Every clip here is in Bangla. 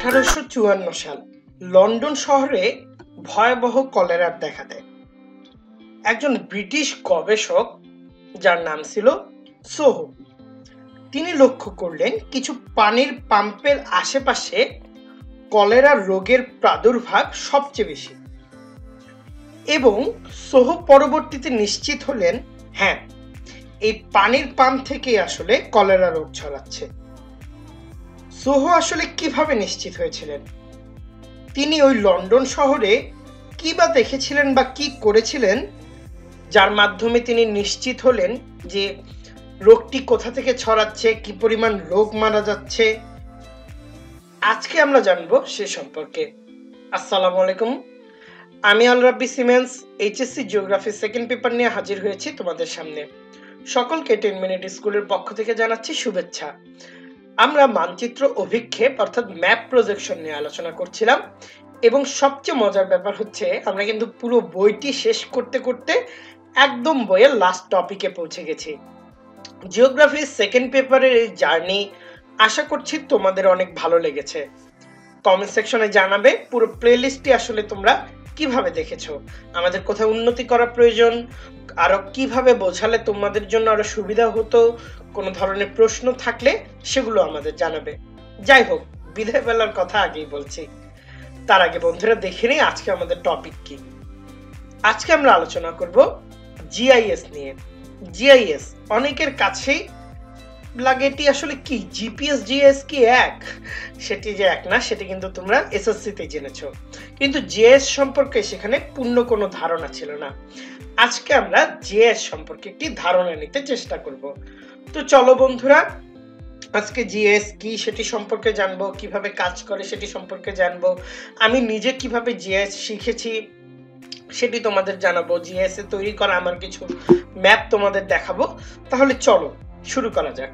1854 সাল লন্ডন শহরে ভয়াবহ কলেরার দেখা দেয়। একজন ব্রিটিশ গবেষক যার নাম ছিল সোহো, তিনি লক্ষ্য করলেন কিছু পানির পাম্পের আশেপাশে কলেরা রোগের প্রাদুর্ভাব সবচেয়ে বেশি এবং সোহো পরবর্তীতে নিশ্চিত হলেন, হ্যাঁ, এই পানির পাম্প থেকে আসলে কলেরা রোগ ছড়াচ্ছে। সোহো আসলে কিভাবে নিশ্চিত হয়েছিলেন? তিনি ওই লন্ডন শহরে কি বা দেখেছিলেন বা কি করেছিলেন যার মাধ্যমে তিনি নিশ্চিত হলেন যে রোগটি কোথা থেকে ছড়াচ্ছে, কি পরিমাণ লোক মারা যাচ্ছে? আজকে আমরা জানবো সে সম্পর্কে। আসসালামু আলাইকুম, আমি আল রাব্বি সিমেন্স এইচএসসি জিওগ্রাফি সেকেন্ড পেপার নিয়ে হাজির হয়েছি তোমাদের সামনে। সকলকে 10 মিনিট স্কুলের পক্ষ থেকে জানাচ্ছি শুভেচ্ছা। আমরা মানচিত্র অভিক্ষেপ অর্থাৎ ম্যাপ প্রজেকশন নিয়ে আলোচনা করছিলাম এবং সবচেয়ে মজার ব্যাপার হচ্ছে আমরা কিন্তু পুরো বইটি শেষ করতে করতে একদম বইয়ের লাস্ট টপিকে পৌঁছে গেছি। জিওগ্রাফির সেকেন্ড পেপারের এই জার্নি আশা করছি তোমাদের অনেক ভালো লেগেছে। কমেন্ট সেকশনে জানাবে পুরো প্লেলিস্টটি আসলে তোমরা কিভাবে দেখেছো, আমাদের কোথায় উন্নতি করা প্রয়োজন, আরো কিভাবে বোঝালে তোমাদের জন্য আরো সুবিধা হতো, কোনো ধরনের প্রশ্ন থাকলে সেগুলো আমাদের জানাবে। যাই হোক, বিদায় বেলার কথা আগেই বলছি, তার আগে বন্ধুরা দেখে নিই আজকে আমাদের টপিক কি। আজকে আমরা আলোচনা করব জিআইএস নিয়ে। জিআইএস অনেকের কাছেই লাগে এটি আসলে কি, জিপিএস জিএস কি এক? সেটি যে এক না, সেটি কিন্তু তোমরা এসএসসি তে জেনেছো, কিন্তু জিএস সম্পর্কে সেখানে পূর্ণ কোনো ধারণা ছিল না। আজকে আমরা জিএস সম্পর্কে একটি ধারণা নিতে চেষ্টা করব। তো চলো বন্ধুরা, আজকে জিএস কি সেটি সম্পর্কে জানবো, কিভাবে কাজ করে সেটি সম্পর্কে জানবো, আমি নিজে কিভাবে জিএস শিখেছি সেটি তোমাদের জানাবো, জিএস এ তৈরি করা আমার কিছু ম্যাপ তোমাদের দেখাবো। তাহলে চলো শুরু করা যাক।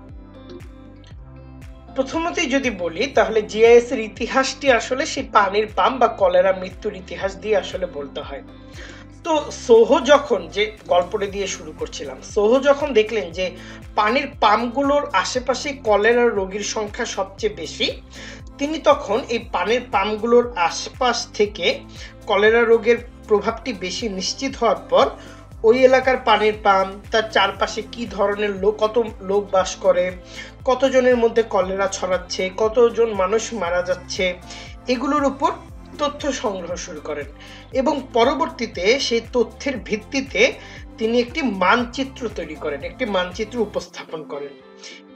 প্রথমতেই যদি বলি তাহলে জিআইএস এর ইতিহাসটি আসলে সেই পানির পাম্প বা কলেরা মৃত্যুর ইতিহাস দিয়ে আসলে বলতে হয়। তো সোহো যখন, যে গল্পটি দিয়ে শুরু করছিলাম, সোহো যখন দেখলেন যে পানির পাম্পগুলোর আশেপাশে কলেরা রোগীর সংখ্যা সবচেয়ে বেশি, তিনি তখন এই পানির পাম্পগুলোর আশপাশ থেকে কলেরা রোগের প্রভাবটি বেশি নিশ্চিত হওয়ার পর ওই এলাকার পানির পাম্প, তার চারপাশে কি ধরনের লোক, কত লোক বাস করে, কতজনের মধ্যে কলেরা ছড়াচ্ছে, কতজন মানুষ মারা যাচ্ছে, এগুলোর উপর তথ্য সংগ্রহ শুরু করেন এবং পরবর্তীতে সেই তথ্যের ভিত্তিতে তিনি একটি মানচিত্র তৈরি করেন, একটি মানচিত্র উপস্থাপন করেন।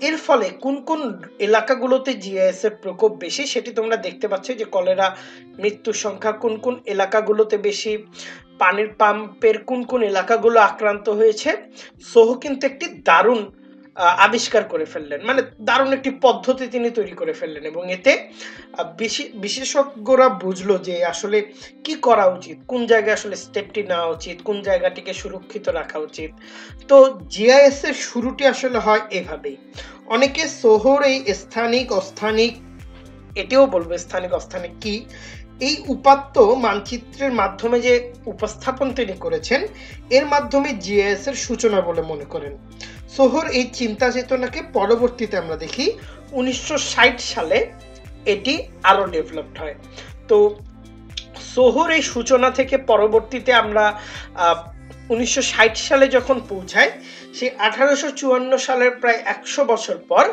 এর ফলে কোন কোন এলাকাগুলোতে জিআইএস এর প্রকোপ বেশি সেটি তোমরা দেখতে পাচ্ছ, যে কলেরা মৃত্যুর সংখ্যা কোন কোন এলাকাগুলোতে বেশি, পানির পাম্পের কোন কোন এলাকাগুলো আক্রান্ত হয়েছে। সোহো কিন্তু একটি দারুণ আবিষ্কার করে ফেললেন, মানে দারুণ একটি পদ্ধতি তিনি তৈরি করে ফেললেন এবং এতে বিশেষজ্ঞরা বুঝলো যে আসলে কি করা উচিত, কোন জায়গায় আসলে স্টেপটি নেওয়া উচিত, কোন জায়গাটিকে সুরক্ষিত রাখা উচিত। তো জিআইএস এর শুরুটি আসলে হয় এভাবেই। অনেকে সোহোর এই স্থানিক অস্থানিক, এটিও বলবো স্থানিক অস্থানিক কি, এই উপাত্ত মানচিত্রের মাধ্যমে যে উপস্থাপন তিনি করেছেন, এর মাধ্যমে জিআইএস এর সূচনা বলে মনে করেন। সোহোর এই চিন্তা চেতনাকে পরবর্তীতে আমরা দেখি 1960 সালে এটি আরো ডেভেলপড হয়। তো সোহোর এই সূচনা থেকে পরবর্তীতে আমরা 1960 সালে যখন পৌঁছাই, সেই 1854 সালের প্রায় 100 বছর পর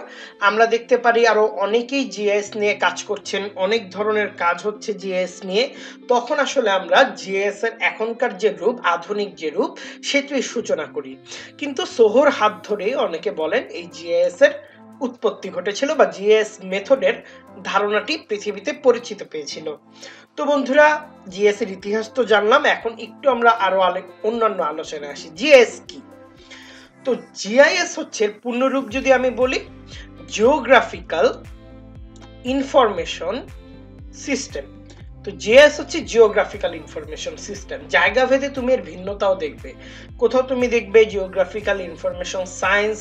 আমরা দেখতে পারি আরো অনেকেই জিআইএস নিয়ে কাজ করছেন, অনেক ধরনের কাজ হচ্ছে জিআইএস নিয়ে। তখন আসলে আমরা জিআইএস এর এখনকার যে রূপ, আধুনিক যে রূপ, সেটির সূচনা করি। কিন্তু সোহোর হাত ধরে অনেকে বলেন এই জিআইএস এর উৎপত্তি ঘটেছিল বা জিআইএস মেথডের ধারণাটি পৃথিবীতে পরিচিত পেয়েছিল। তো বন্ধুরা, জিআইএস এর ইতিহাস তো জানলাম, এখন একটু আমরা আরো অন্যান্য আলোচনায় আসি। জিআইএস কি? তো জিআইএস হচ্ছে পূর্ণরূপ যদি আমি বলি, জিওগ্রাফিক্যাল ইনফরমেশন সিস্টেম। তো জিআইএস হচ্ছে জিওগ্রাফিক্যাল ইনফরমেশন সিস্টেম। জায়গা ভেদে তুমি এর ভিন্নতাও দেখবে, কোথাও তুমি দেখবে জিওগ্রাফিক্যাল ইনফরমেশন সায়েন্স,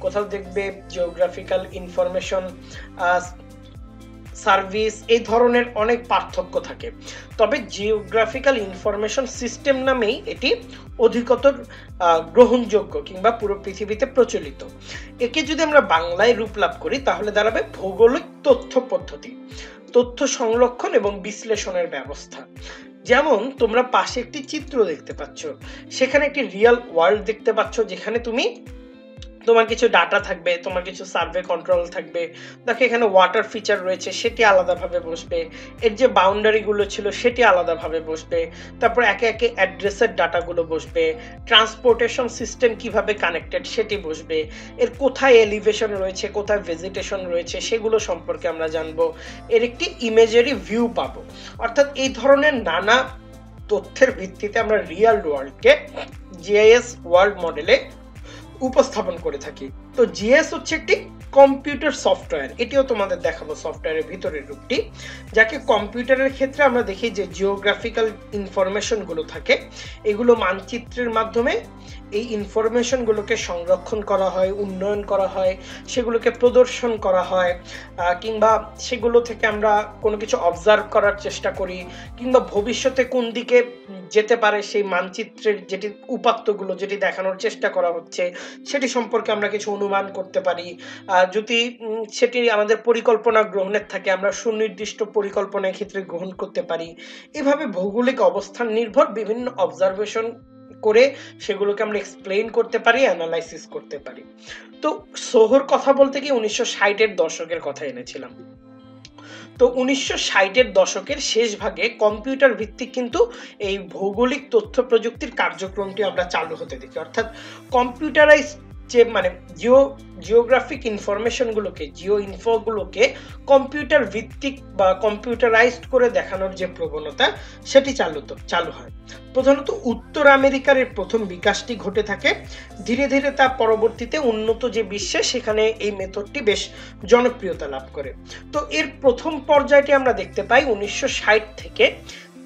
কোথাও দেখবে জিওগ্রাফিক্যাল ইনফরমেশন সার্ভিস, এই ধরনের অনেক পার্থক্য থাকে। তবে জিওগ্রাফিক্যাল ইনফরমেশন সিস্টেম নামেই এটি অধিকতর গ্রহণযোগ্য কিংবা পুরো পৃথিবীতে প্রচলিত। একে যদি আমরা বাংলায় রূপ লাভ করি তাহলে দাঁড়াবে ভৌগোলিক তথ্য পদ্ধতি। তথ্য সংরক্ষণ এবং বিশ্লেষণের ব্যবস্থা। যেমন তোমরা পাশে একটি চিত্র দেখতে পাচ্ছ, সেখানে একটি রিয়েল ওয়ার্ল্ড দেখতে পাচ্ছ, যেখানে তোমার কিছু ডাটা থাকবে, তোমার কিছু সার্ভে কন্ট্রোল থাকবে। দেখো এখানে ওয়াটার ফিচার রয়েছে, সেটি আলাদাভাবে বসবে, এর যে বাউন্ডারি গুলো ছিল সেটি আলাদাভাবে বসবে, তারপর একে একে অ্যাড্রেসের ডাটাগুলো বসবে, ট্রান্সপোর্টেশন সিস্টেম কিভাবে কানেক্টেড সেটি বসবে, এর কোথায় এলিভেশন রয়েছে, কোথায় ভেজিটেশন রয়েছে সেগুলো সম্পর্কে আমরা জানবো, এর একটি ইমেজারি ভিউ পাবো। অর্থাৎ এই ধরনের নানা তথ্যের ভিত্তিতে আমরা রিয়েল ওয়ার্ল্ডকে জিআইএস ওয়ার্ল্ড মডেলে উপস্থাপন করে থাকি। তো জিএস হচ্ছে একটি কম্পিউটার সফটওয়্যার, এটিও তোমাদের দেখাবো সফটওয়্যারের ভিতরের রূপটি, যাকে কম্পিউটারের ক্ষেত্রে আমরা দেখি যে জিওগ্রাফিক্যাল ইনফরমেশন গুলো থাকে, এগুলো মানচিত্রের মাধ্যমে এই ইনফরমেশন গুলোকে সংরক্ষণ করা হয়, উন্নয়ন করা হয়, সেগুলোকে প্রদর্শন করা হয়, কিংবা সেগুলো থেকে আমরা কোনো কিছু অবজার্ভ করার চেষ্টা করি, কিংবা ভবিষ্যতে কোন দিকে যেতে পারে সেই মানচিত্রের যেটি উপাত্তগুলো যেটি দেখানোর চেষ্টা করা হচ্ছে সেটি সম্পর্কে আমরা কিছু অনুমান করতে পারি। যদি সেটি আমাদের পরিকল্পনা গ্রহণের থাকে, আমরা সুনির্দিষ্ট পরিকল্পনার ক্ষেত্রে গ্রহণ করতে পারি। এভাবে ভৌগোলিক অবস্থান নির্ভর বিভিন্ন অবজারভেশন করে সেগুলোকে আমরা এক্সপ্লেইন করতে পারি, অ্যানালাইসিস করতে পারি। তো সোহোর কথা বলতে গিয়ে 1960-এর দশকের কথা এনেছিলাম। তো 1960-এর দশকের শেষ ভাগে কম্পিউটার ভিত্তিক কিন্তু এই ভৌগোলিক তথ্য প্রযুক্তির কার্যক্রমটি আমরা চালু হতে দেখি। অর্থাৎ কম্পিউটারাইজ যে মানে জিওগ্রাফিক ইনফরমেশন গুলোকে, জিও ইনফোগুলোকে কম্পিউটার ভিত্তিক বা কম্পিউটারাইজড করে দেখানোর যে প্রবণতা সেটি চালু হয়। প্রধানত উত্তর আমেরিকার এর প্রথম বিকাশটি ঘটে থাকে। ধীরে ধীরে তা পরবর্তীতে উন্নত যে বিশ্বে সেখানে এই মেথডটি বেশ জনপ্রিয়তা লাভ করে। তো এর প্রথম পর্যায়টি আমরা দেখতে পাই 1960 থেকে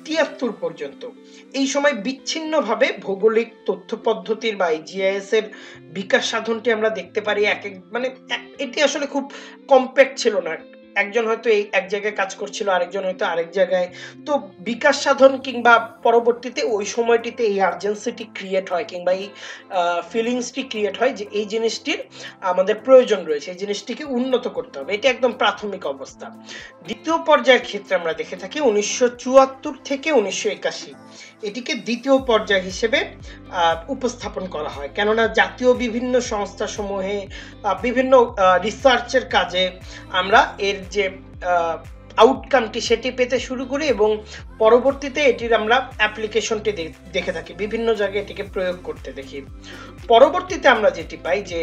73 পর্যন্ত। এই সময় বিচ্ছিন্নভাবে ভৌগোলিক তথ্য পদ্ধতির বা জিআইএস এর বিকাশ সাধনটি আমরা দেখতে পারি। এটি আসলে খুব কম্প্যাক্ট ছিল না, একজন হয়তো এই এক জায়গায় কাজ করছিল, আরেকজন হয়তো আরেক জায়গায়। তো বিকাশ সাধন কিংবা পরবর্তীতে ওই সময়টিতে এই আর্জেন্সিটি ক্রিয়েট হয়, কিংবা এই ফিলিংসটি ক্রিয়েট হয় যে এই জিনিসটির আমাদের প্রয়োজন রয়েছে, এই জিনিসটিকে উন্নত করতে হবে। এটি একদম প্রাথমিক অবস্থা। দ্বিতীয় পর্যায়ের ক্ষেত্রে আমরা দেখে থাকি 1974 থেকে 1981, এটিকে দ্বিতীয় পর্যায় হিসেবে উপস্থাপন করা হয়, কেননা জাতীয় বিভিন্ন সংস্থা সমূহে বিভিন্ন রিসার্চের কাজে আমরা এর যে আউটকামটি সেটি পেতে শুরু করি, এবং পরবর্তীতে এটির আমরা অ্যাপ্লিকেশনটি দেখে থাকি, বিভিন্ন জায়গায় এটিকে প্রয়োগ করতে দেখি। পরবর্তীতে আমরা যেটি পাই যে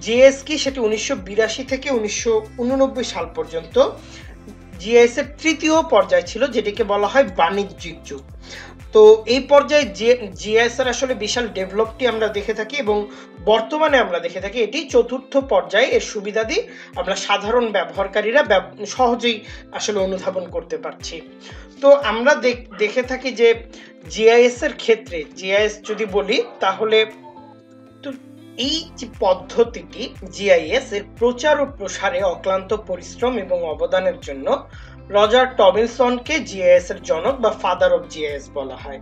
জিএস কি, সেটি 1982 থেকে 1989 সাল পর্যন্ত জিএস এর তৃতীয় পর্যায় ছিল, যেটিকে বলা হয় বাণিজ্যিক যুগ। তো এই পর্যায়ে জিএস এর আসলে বিশাল ডেভেলপটি আমরা দেখে থাকি, এবং বর্তমানে আমরা দেখে থাকি এটি চতুর্থ পর্যায়ে। এর সুবিধাদি আমরা সাধারণ ব্যবহারকারীরা সহজেই আসলে অনুধাবন করতে পারছি। তো আমরা দেখে থাকি যে জিআইএস এর ক্ষেত্রে, জিআইএস যদি বলি তাহলে তো এই যে পদ্ধতিটি জিআইএস এর প্রচার ও প্রসারে অক্লান্ত পরিশ্রম এবং অবদানের জন্য রজার টমিলসনকে জিআইএস এর জনক বা ফাদার অফ জিআইএস বলা হয়।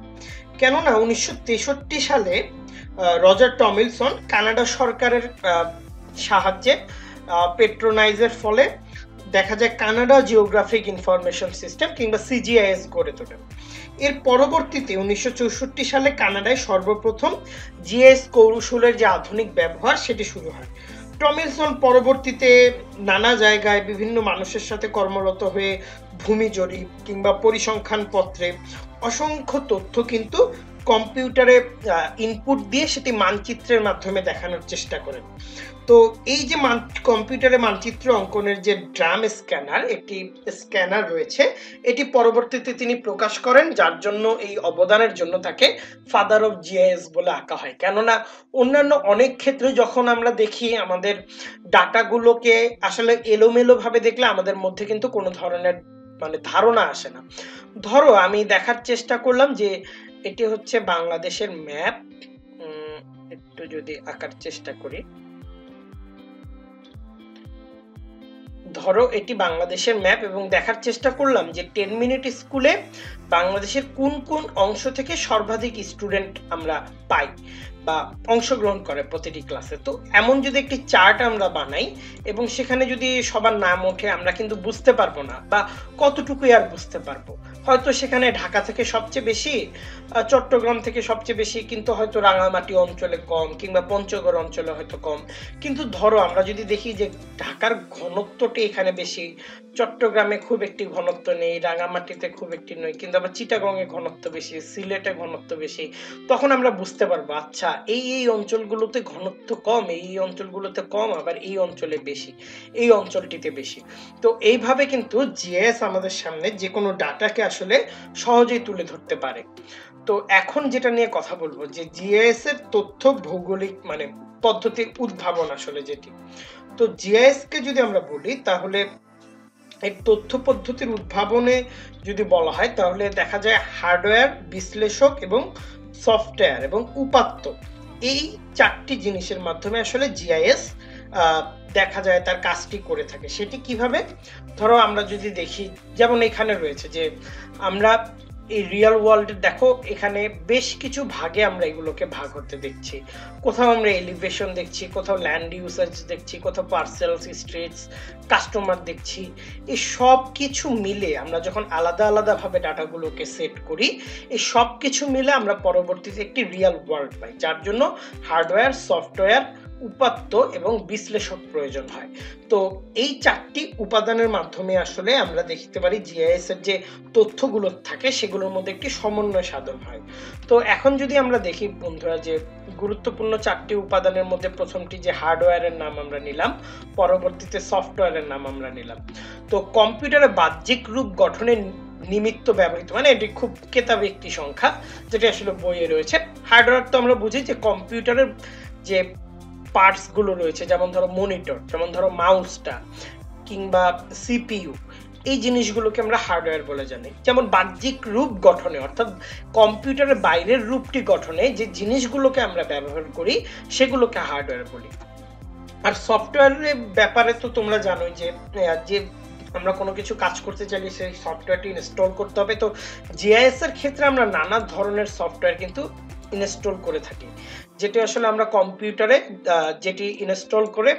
কেননা 1963 সালে রজার টমিলসন কানাডা সরকারের সাহায্যে পেট্রোনাইজের ফলে দেখা যায় কানাডা জিওগ্রাফিক ইনফরমেশন সিস্টেম কিংবা সিজিআইএস গড়ে তোলেন। এর পরবর্তীতে 1964 সালে কানাডায় সর্বপ্রথম জিআইএস কৌশলের যে আধুনিক ব্যবহার সেটি শুরু হয়। টমিলসন পরবর্তীতে নানা জায়গায় বিভিন্ন মানুষের সাথে কর্মরত হয়ে ভূমি জরিপ কিংবা পরিসংখ্যান পত্রে অসংখ্য তথ্য কিন্তু কম্পিউটারে ইনপুট দিয়ে সেটি মানচিত্রের মাধ্যমে দেখানোর চেষ্টা করেন। তো এই যে কম্পিউটারে মানচিত্র অঙ্কনের যে ড্রাম স্ক্যানার, একটি স্ক্যানার রয়েছে, এটি পরবর্তীতে তিনি প্রকাশ করেন, যার জন্য এই অবদানের জন্য তাকে ফাদার অফ জিআইএস বলে আঁকা হয়। কেননা অন্যান্য অনেক ক্ষেত্রে যখন আমরা দেখি আমাদের ডাটাগুলোকে আসলে এলোমেলো ভাবে দেখলে আমাদের মধ্যে কিন্তু কোনো ধরনের ধারণা আসে না। ধরো আমি দেখার চেষ্টা করলাম যে এটি হচ্ছে বাংলাদেশের ম্যাপ, একটু যদি আঁকার চেষ্টা করি, ধরো এটি বাংলাদেশের ম্যাপ এবং দেখার চেষ্টা করলাম যে 10 মিনিট স্কুলে বাংলাদেশের কোন কোন অংশ থেকে সর্বাধিক স্টুডেন্ট আমরা পাই বা অংশগ্রহণ করে প্রতিটি ক্লাসে। তো এমন যদি একটি চার্ট আমরা বানাই এবং সেখানে যদি সবার নাম ওঠে, আমরা কিন্তু বুঝতে পারবো না বা কতটুকুই আর বুঝতে পারবো। হয়তো সেখানে ঢাকা থেকে সবচেয়ে বেশি, চট্টগ্রাম থেকে সবচেয়ে বেশি, কিন্তু হয়তো রাঙামাটি অঞ্চলে কম কিংবা পঞ্চগড় অঞ্চলে হয়তো কম। কিন্তু ধরো আমরা যদি দেখি যে ঢাকার ঘনত্বটি এখানে বেশি, চট্টগ্রামে খুব একটি ঘনত্ব নেই, রাঙামাটিতে খুব একটি নয়, কিন্তু আবার চিটাগংয়ে ঘনত্ব বেশি, সিলেটে ঘনত্ব বেশি, তখন আমরা বুঝতে পারবো আচ্ছা এই এই অঞ্চলগুলোতে ঘনত্ব কম, এই অঞ্চলগুলোতে কম, আবার এই অঞ্চলে বেশি, এই অঞ্চলটিতে বেশি। তো এইভাবে কিন্তু জিএস আমাদের সামনে যে কোনো ডাটাকে আসলে সহজেই তুলে ধরতে পারে। তো এখন যেটা নিয়ে কথা বলবো যে জিআইএস এর তথ্য ভৌগোলিক মানে পদ্ধতির উদ্ভাবন আসলে যেটি। তো জিআইএস কে যদি আমরা বলি তাহলে এই তথ্য পদ্ধতির উদ্ভাবনে যদি বলা হয় তাহলে দেখা যায় হার্ডওয়্যার, বিশ্লেষক এবং সফটওয়্যার এবং উপাত্ত, এই চারটি জিনিসের মাধ্যমে আসলে জিআইএস দেখা যায় তার কাজটি করে থাকে। সেটি কিভাবে? ধরো আমরা যদি দেখি, যেমন এখানে রয়েছে যে আমরা এই রিয়েল ওয়ার্ল্ড, দেখো এখানে বেশ কিছু ভাগে আমরা এগুলোকে ভাগ হতে দেখছি। কোথাও আমরা এলিভেশন দেখছি, কোথাও ল্যান্ড ইউসেজ দেখছি, কোথাও পার্সেলস, স্ট্রিটস, কাস্টমার দেখছি। এই সব কিছু মিলে আমরা যখন আলাদা আলাদা ভাবে ডাটাগুলোকে সেট করি, এই সব কিছু মিলে আমরা পরবর্তীতে একটি রিয়েল ওয়ার্ল্ড পাই, যার জন্য হার্ডওয়্যার, সফটওয়্যার, উপাত্ত এবং বিশ্লেষক প্রয়োজন হয়। তো এই চারটি উপাদানের মাধ্যমে আসলে আমরা দেখতে পারি জিআইএস এর যে তথ্যগুলো থাকে সেগুলোর মধ্যে একটি সমন্বয় সাধন হয়। তো এখন যদি আমরা দেখি বন্ধুরা যে গুরুত্বপূর্ণ চারটি উপাদানের মধ্যে প্রথমটি যে হার্ডওয়্যারের নাম আমরা নিলাম, পরবর্তীতে সফটওয়্যারের নাম আমরা নিলাম। তো কম্পিউটারের বাহ্যিক রূপ গঠনের নিমিত্ত ব্যবহৃত, মানে এটি খুব কেতাবে একটি সংখ্যা যেটা আসলে বইয়ে রয়েছে। হার্ডওয়্যার তো আমরা বুঝি যে কম্পিউটারের যে পার্টস গুলো রয়েছে, যেমন ধরো মনিটর, যেমন ধরো মাউসটা কিংবা সিপিইউ, এই জিনিসগুলোকে আমরা হার্ডওয়্যার বলে জানি। যেমন বাহ্যিক রূপ গঠনে, অর্থাৎ কম্পিউটারের বাইরের রূপটি গঠনে যে জিনিসগুলোকে আমরা ব্যবহার করি সেগুলোকে হার্ডওয়্যার বলি। আর সফটওয়্যারের ব্যাপারে তো তোমরা জানোই যে যে আমরা কোনো কিছু কাজ করতে চাইলে সেই সফটওয়্যারটি ইনস্টল করতে হবে। তো জিআইএস এর ক্ষেত্রে আমরা নানা ধরনের সফটওয়্যার কিন্তু ইনস্টল করে থাকি, যেটি আসলে আমরা কম্পিউটারে যেটি ইনস্টল করে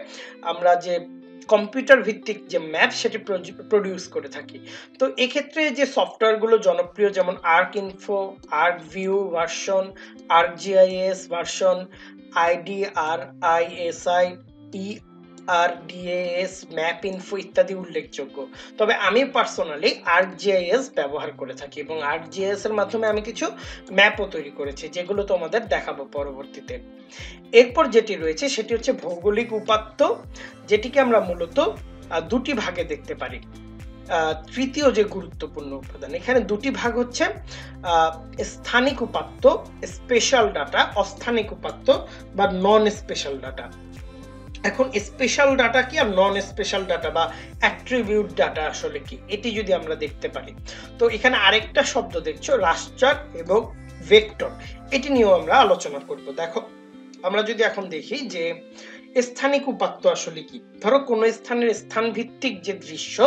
আমরা যে কম্পিউটার ভিত্তিক যে ম্যাপ সেটি প্রডিউস করে থাকি। তো এক্ষেত্রে যে সফটওয়্যারগুলো জনপ্রিয়, যেমন আর্কইনফো, আর্কভিউ ভার্সন, আর্কজিআইএস ভার্সন, আইডিআরআইএসআই, ইআরডিএএস, ম্যাপইনফো ইত্যাদি উল্লেখযোগ্য। তবে আমি পার্সোনালি আর্কজিআইএস ব্যবহার করে থাকি এবং আর্কজিআইএস এর মাধ্যমে আমি কিছু ম্যাপও তৈরি করেছি, যেগুলো তোমাদের দেখাবো পরবর্তীতে। এরপর যেটি রয়েছে সেটি হচ্ছে ভৌগোলিক উপাত্ত, যেটিকে আমরা মূলত দুটি ভাগে দেখতে পারি। তৃতীয় যে গুরুত্বপূর্ণ উপাদান, এখানে দুটি ভাগ হচ্ছে স্থানিক উপাত্ত, স্পেশাল ডাটা, অস্থানিক উপাত্ত বা নন স্পেশাল ডাটা। এখন স্পেশাল ডাটা কি আর নন স্পেশাল ডাটা বা অ্যাট্রিবিউট ডাটা আসলে কি, এটি যদি আমরা দেখতে পারি, তো এখানে আরেকটা শব্দ দেখছো রাস্টার এবং ভেক্টর, এটি নিয়েও আমরা আলোচনা করব। দেখো আমরা যদি এখন দেখি যে স্থানিক উপাত্ত আসলে কি, ধরো কোনো স্থানের স্থান ভিত্তিক যে দৃশ্য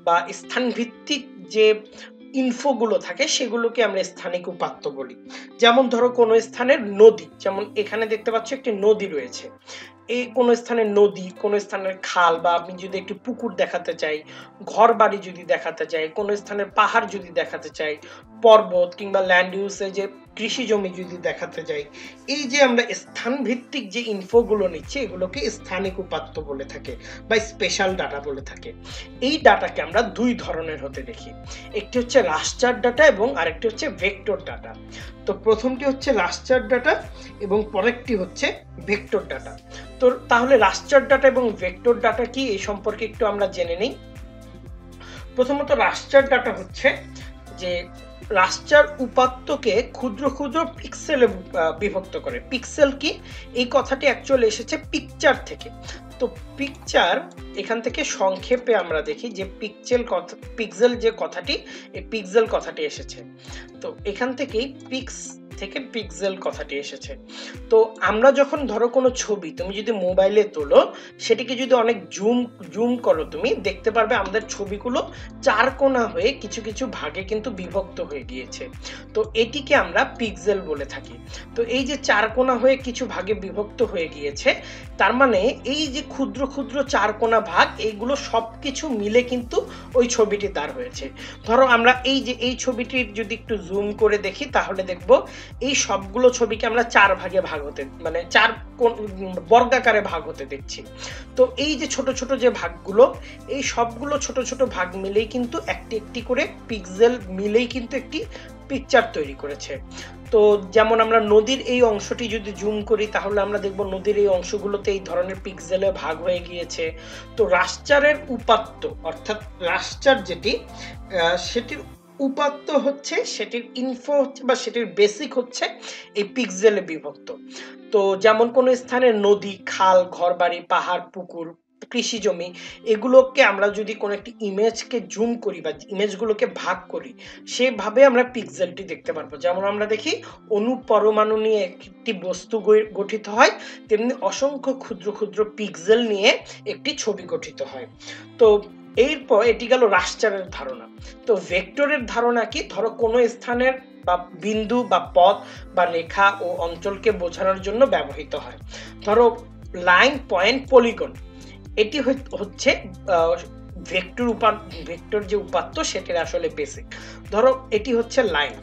বা স্থান ভিত্তিক যে ইনফোগুলো থাকে সেগুলোকে আমরা স্থানিক উপাত্ত বলি। যেমন ধরো কোনো স্থানের নদী, যেমন এখানে দেখতে পাচ্ছ একটি নদী রয়েছে, এই কোন স্থানের নদী, কোন স্থানের খাল, বা আমি যদি একটি পুকুর দেখাতে চাই, ঘর বাড়ি যদি দেখাতে চাই, কোন স্থানের পাহাড় যদি দেখাতে চাই, পর্বত কিংবা ল্যান্ড ইউসেজে কৃষি জমি যদি দেখাতে যাই, এই যে আমরা স্থান ভিত্তিক যে ইনফোগুলো নিচ্ছি এগুলোকে স্থানিক উপাত্ত বলে থাকে বা স্পেশাল ডাটা বলে থাকে। এই ডাটাকে আমরা দুই ধরনের হতে দেখি, একটি হচ্ছে রাস্টার ডাটা এবং আরেকটি হচ্ছে ভেক্টর ডাটা। তো প্রথমটি হচ্ছে রাস্টার ডাটা এবং পরেরটি হচ্ছে ভেক্টর ডাটা। তো তাহলে রাস্টার ডাটা এবং ভেক্টর ডাটা কি এই সম্পর্কে একটু আমরা জেনে নিই। প্রথমত রাস্টার ডাটা হচ্ছে যে রাস্টার উপাত্তকে ক্ষুদ্র ক্ষুদ্র পিক্সেলে বিভক্ত করে। পিক্সেল কি, এই কথাটি অ্যাকচুয়ালি এসেছে পিকচার থেকে। তো পিকচার এখান থেকে সংক্ষেপে আমরা দেখি যে পিক্সেল যে কথাটি, এই পিক্সেল কথাটি এসেছে। তো এখান থেকেই পিক্স থেকে পিক্সেল কথাটি এসেছে। তো আমরা যখন ধরো কোনো ছবি তুমি যদি মোবাইলে তোলো, সেটিকে যদি অনেক জুম করো, তুমি দেখতে পারবে আমাদের ছবিগুলো চার কোণা হয়ে কিছু কিছু ভাগে কিন্তু বিভক্ত হয়ে গিয়েছে। তো এটিকে আমরা পিক্সেল বলে থাকি। তো এই যে চার কোণা হয়ে কিছু ভাগে বিভক্ত হয়ে গিয়েছে, তার মানে এই যে ক্ষুদ্র ক্ষুদ্র চার কোণা ভাগ, এইগুলো সবকিছু মিলে কিন্তু ওই ছবিটি দাঁড় হয়েছে। ধরো আমরা এই যে এই ছবিটির যদি একটু জুম করে দেখি, তাহলে দেখবো এই সবগুলো ছবিকে আমরা চার ভাগে ভাগ হতে, মানে চার বর্গাকারে ভাগ হতে দেখছি। তো এই যে ছোট ছোট যে ভাগগুলো, এই সবগুলো ছোট ছোট ভাগ মিলেই কিন্তু একটি একটি করে পিক্সেল মিলেই কিন্তু একটি পিকচার তৈরি করেছে। তো যেমন আমরা নদীর এই অংশটি যদি জুম করি, তাহলে আমরা দেখব নদীর এই অংশগুলোতে এই ধরনের পিক্সেলে ভাগ হয়ে গিয়েছে। তো রাস্টারের উপাত্ত, অর্থাৎ রাস্টার যেটি, সেটির উপাত্ত হচ্ছে, সেটির ইনফো বা সেটির বেসিক হচ্ছে এই পিক্সেলে বিভক্ত। তো যেমন কোন স্থানে নদী, খাল, ঘরবাড়ি, পাহাড়, পুকুর, কৃষি জমি, এগুলোকে আমরা যদি কোনো একটি ইমেজকে জুম করি বা ইমেজগুলোকে ভাগ করি, সেভাবে আমরা পিক্সেলটি দেখতে পারবো। যেমন আমরা দেখি অণু পরমাণু নিয়ে একটি বস্তু গঠিত হয়, তেমনি অসংখ্য ক্ষুদ্র ক্ষুদ্র পিক্সেল নিয়ে একটি ছবি গঠিত হয়। তো এরপর এটি গেল রাস্টারের ধারণা। তো ভেক্টরের ধারণা কি? ধরো কোনো স্থানের বা বিন্দু বা পথ বা রেখা ও অঞ্চলকে বোঝানোর জন্য ব্যবহৃত হয়। ধরো লাইন, পয়েন্ট, পলিগন, এটি হচ্ছে ভেক্টর যে উপাত্ত সেটির আসলে বেসিক। ধরো এটি হচ্ছে লাইন,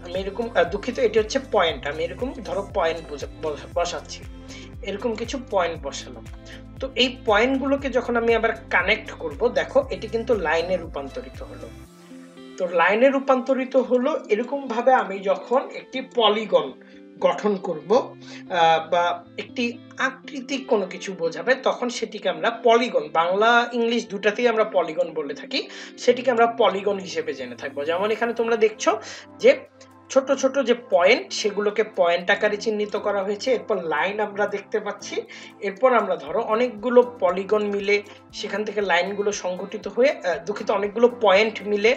আমি এরকম দুঃখিত, এটি হচ্ছে পয়েন্ট, আমি এরকম ধরো পয়েন্ট বসাচ্ছি, এরকম কিছু পয়েন্ট বসালাম। তো এই পয়েন্টগুলোকে যখন আমি আবার কানেক্ট করব, দেখো এটি কিন্তু লাইনে রূপান্তরিত হলো। তো লাইনে রূপান্তরিত হলো এরকম ভাবে আমি যখন একটি পলিগন গঠন করব বা একটি আকৃতিক কোনো কিছু বোঝাবে, তখন সেটিকে আমরা পলিগন, বাংলা ইংলিশ দুটাতেই আমরা পলিগন বলে থাকি, সেটিকে আমরা পলিগন হিসেবে জেনে থাকবো। যেমন এখানে তোমরা দেখছো যে ছোট ছোট যে পয়েন্ট, সেগুলোকে পয়েন্ট আকারে চিহ্নিত করা হয়েছে। এরপর লাইন আমরা দেখতে পাচ্ছি। এরপর আমরা ধরো অনেকগুলো পলিগন মিলে সেখান থেকে লাইনগুলো সংগঠিত হয়ে, দুঃখিত, অনেকগুলো পয়েন্ট মিলে,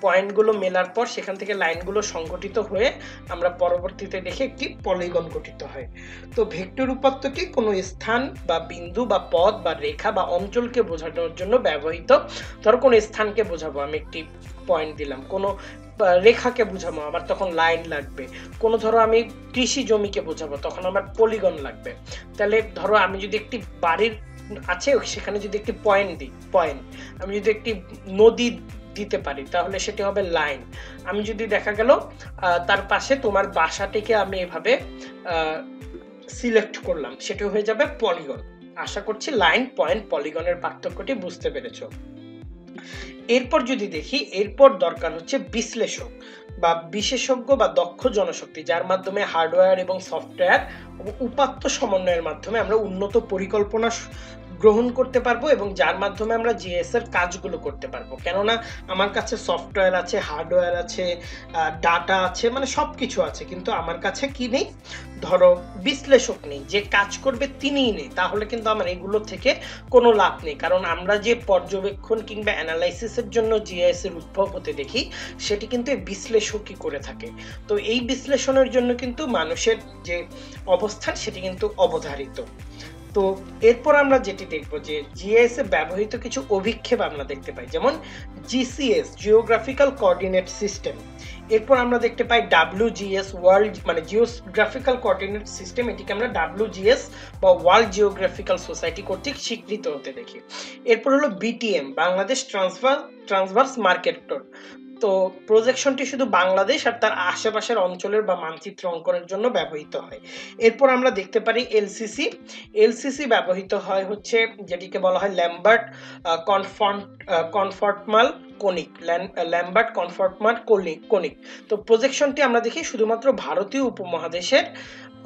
পয়েন্টগুলো মেলার পর সেখান থেকে লাইনগুলো সংগঠিত হয়ে আমরা পরবর্তীতে দেখে একটি পলিগন গঠিত হয়। তো ভেক্টর উপাত্তটি কোনো স্থান বা বিন্দু বা পথ বা রেখা বা অঞ্চলকে বোঝানোর জন্য ব্যবহৃত। ধরো কোনো স্থানকে বোঝাবো, আমি একটি পয়েন্ট দিলাম। কোনো রেখাকে বোঝাবো, আমার তখন লাইন লাগবে। কোনো ধরো আমি কৃষি জমিকে বোঝাবো, তখন আমার পলিগন লাগবে। তাহলে ধরো আমি যদি একটি বাড়ির আছে, সেখানে যদি একটি পয়েন্ট দিই, পয়েন্ট। আমি যদি একটি নদী দিতে পারি, তাহলে সেটি হবে লাইন। আমি যদি দেখা গেল তার পাশে তোমার বাসাটিকে আমি এভাবে সিলেক্ট করলাম, সেটি হয়ে যাবে পলিগন। আশা করছি লাইন, পয়েন্ট, পলিগনের পার্থক্যটি বুঝতে পেরেছো। এরপর যদি দেখি, এরপর দরকার হচ্ছে বিশ্লেষক বা বিশেষজ্ঞ বা দক্ষ জনশক্তি, যার মাধ্যমে হার্ডওয়্যার এবং সফটওয়্যার উপাত্ত সমন্বয়ের মাধ্যমে আমরা উন্নত পরিকল্পনা গ্রহণ করতে পারবো এবং যার মাধ্যমে আমরা জিএস এর কাজগুলো করতে পারবো। কেননা আমার কাছে সফটওয়্যার আছে, হার্ডওয়্যার আছে, ডাটা আছে, মানে সবকিছু আছে, কিন্তু আমার কাছে কি নেই? ধরো বিশ্লেষক নেই, যে কাজ করবে তিনিই নেই, তাহলে কিন্তু আমার এগুলো থেকে কোনো লাভ নেই। কারণ আমরা যে পর্যবেক্ষণ কিংবা অ্যানালাইসিসের জন্য জিআইএস এর উদ্ভব হতে দেখি, সেটি কিন্তু বিশ্লেষকই করে থাকে। তো এই বিশ্লেষণের জন্য কিন্তু মানুষের যে অবস্থান, সেটি কিন্তু অবধারিত। তো এরপর আমরা যেটি দেখবো যে জিআইএস এ ব্যবহৃত কিছু অভিক্ষেপ আমরা দেখতে পাই, যেমন জিসিএস, জিওগ্রাফিক্যাল কোঅর্ডিনেট সিস্টেম। এরপর আমরা দেখতে পাই ডাব্লিউজিএস, ওয়ার্ল্ড মানে জিওগ্রাফিক্যাল কোঅর্ডিনেট সিস্টেম, এটিকে আমরা ডাব্লিউজিএস বা ওয়ার্ল্ড জিওগ্রাফিক্যাল সোসাইটি কর্তৃক স্বীকৃত হতে দেখি। এরপর হলো বিটিএম, বাংলাদেশ ট্রান্সভার্স মার্কেটর। তো প্রজেকশনটি শুধু বাংলাদেশ আর তার আশেপাশের অঞ্চলের বা মানচিত্র অঙ্কনের জন্য ব্যবহৃত হয়। এরপর আমরা দেখতে পারি এলসিসি ব্যবহৃত হয় হচ্ছে যেটিকে বলা হয় ল্যাম্বার্ট কনফর্টমাল কনিক, ল্যাম্বার্ট কনফর্টমাল কনিক। তো প্রজেকশনটি আমরা দেখি শুধুমাত্র ভারতীয় উপমহাদেশের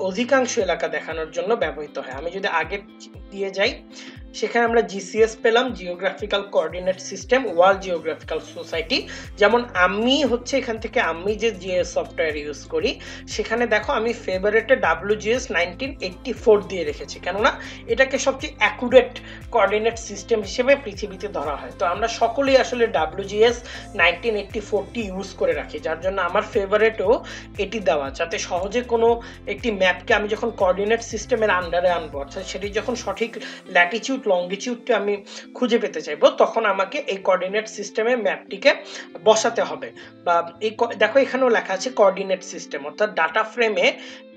অধিকাংশ এলাকা দেখানোর জন্য ব্যবহৃত হয়। আমি যদি আগে দিয়ে যাই, সেখানে আমরা জিসিএস পেলাম, geographical coordinate system, world geographical society. যেমন আমি হচ্ছে এখান থেকে আমি যে জিএস সফটওয়্যার ইউজ করি সেখানে দেখো আমি ফেভারিটে WGS 1984 দিয়ে রেখেছি, কেননা এটাকে সবচেয়ে অ্যাকুরেট কোঅর্ডিনেট সিস্টেম হিসেবে পৃথিবীতে ধরা হয়। তো আমরা সকলেই আসলে WGS 1984টি ইউজ করে রাখি, যার জন্য আমার ফেভারিটও এটি দেওয়া, যাতে সহজে কোনো একটি ম্যাপকে আমি যখন কোঅর্ডিনেট সিস্টেমের আন্ডারে আনবো, অর্থাৎ সেটি যখন সঠিক ল্যাটিটিউড লঙ্গিটিউডটা আমি খুঁজে পেতে চাইবো, তখন আমাকে এই কোঅর্ডিনেট সিস্টেমে ম্যাপটিকে বসাতে হবে। বা এই দেখো এখানেও লেখা আছে কোঅর্ডিনেট সিস্টেম, অর্থাৎ ডাটা ফ্রেমে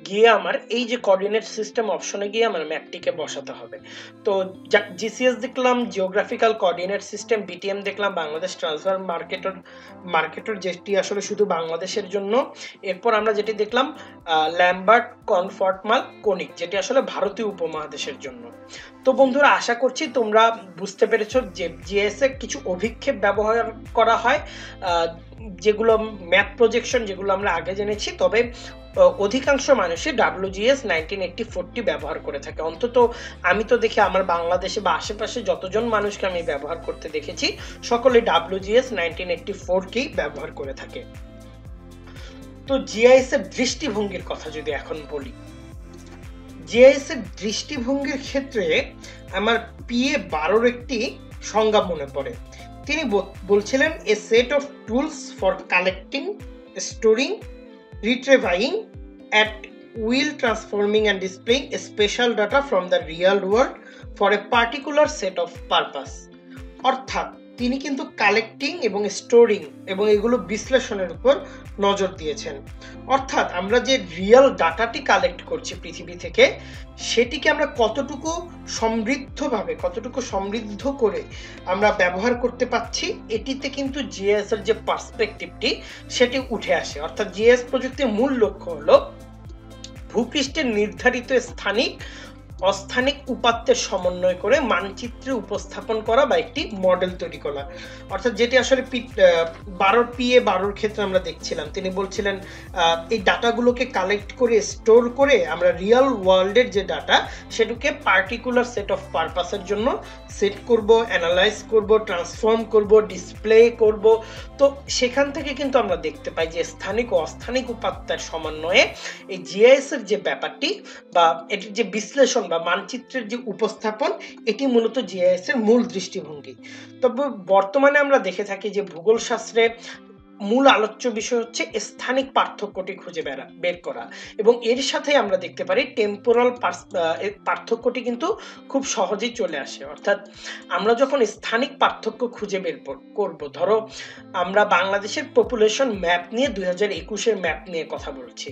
গিয়ে আমার এই যে কোঅর্ডিনেট সিস্টেম অপশনে গিয়ে আমার ম্যাপটিকে বসাতে হবে। তো জিসিএস দেখলাম, জিওগ্রাফিক্যাল কোঅর্ডিনেট সিস্টেম, বিটিএম দেখলাম, বাংলাদেশ ট্রান্সফার মার্কেটর যেটি আসলে শুধু বাংলাদেশের জন্য। এরপর আমরা যেটি দেখলাম ল্যাম্বার্ট কনফর্টমাল কোনিক, যেটি আসলে ভারতীয় উপমহাদেশের জন্য। তো বন্ধুরা, আশা করছি তোমরা বুঝতে পেরেছো যে জিএস এ কিছু অভিক্ষেপ ব্যবহার করা হয়, যেগুলো ম্যাপ প্রজেকশন, যেগুলো আমরা আগে জেনেছি। তবে অধিকাংশ মানুষই WGS 1984টি ব্যবহার করে থাকে। অন্তত আমি তো দেখি আমার বাংলাদেশে বা আশেপাশে যতজন মানুষকে আমি ব্যবহার করতে দেখেছি, সকলে WGS 1984কেই ব্যবহার করে থাকে। তো জিআইএস এর দৃষ্টিভঙ্গির কথা যদি এখন বলি, জিআইএস এর দৃষ্টিভঙ্গির ক্ষেত্রে আমার PA 12 একটি সংজ্ঞা মনে পড়ে। তিনি বলছিলেন a set of tools for collecting, storing, retrieving at will, transforming and displaying special data from the real world for a particular set of purpose। অর্থাৎ তিনি কিন্তু কালেক্টিং এবং স্টোরিং এবং এগুলো বিশ্লেষণের উপর নজর দিয়েছেন। অর্থাৎ আমরা যে রিয়েল ডাটাটি কালেক্ট করছি পৃথিবী থেকে, সেটিকে আমরা কতটুকু সমৃদ্ধ করে আমরা ব্যবহার করতে পারছি, এটিতে কিন্তু জিএস এর যে পার্সপেক্টিভটি সেটি উঠে আসে। অর্থাৎ জিএস প্রযুক্তির মূল লক্ষ্য হলো ভূপৃষ্ঠের নির্ধারিত স্থানিক অস্থানিক উপাত্তের সমন্বয় করে মানচিত্রে উপস্থাপন করা বা একটি মডেল তৈরি করা। অর্থাৎ যেটি আসলে PA 12 ক্ষেত্রে আমরা দেখছিলাম, তিনি বলছিলেন এই ডাটাগুলোকে কালেক্ট করে স্টোর করে আমরা রিয়েল ওয়ার্ল্ডের যে ডাটা সেটাকে পার্টিকুলার সেট অফ পারপাসের জন্য সেট করব, অ্যানালাইজ করব, ট্রান্সফর্ম করব, ডিসপ্লে করব। তো সেখান থেকে কিন্তু আমরা দেখতে পাই যে স্থানিক ও অস্থানিক উপাত্তের সমন্বয়ে এই জিআইএস এর যে ব্যাপারটি বা এটির যে বিশ্লেষণ বা মানচিত্রের যে উপস্থাপন, এটি মূলত জিআইএস এর মূল দৃষ্টিভঙ্গি। তবে বর্তমানে আমরা দেখে থাকি যে ভূগোল শাস্ত্রে মূল আলোচ্য বিষয় হচ্ছে স্থানিক পার্থক্যটি খুঁজে বের করা, এবং এর সাথে আমরা দেখতে পারি টেম্পোরাল পার্থক্যটি কিন্তু খুব সহজেই চলে আসে। অর্থাৎ আমরা যখন স্থানিক পার্থক্য খুঁজে বের করব, ধরো আমরা বাংলাদেশের পপুলেশন ম্যাপ নিয়ে 2021-এর ম্যাপ নিয়ে কথা বলছি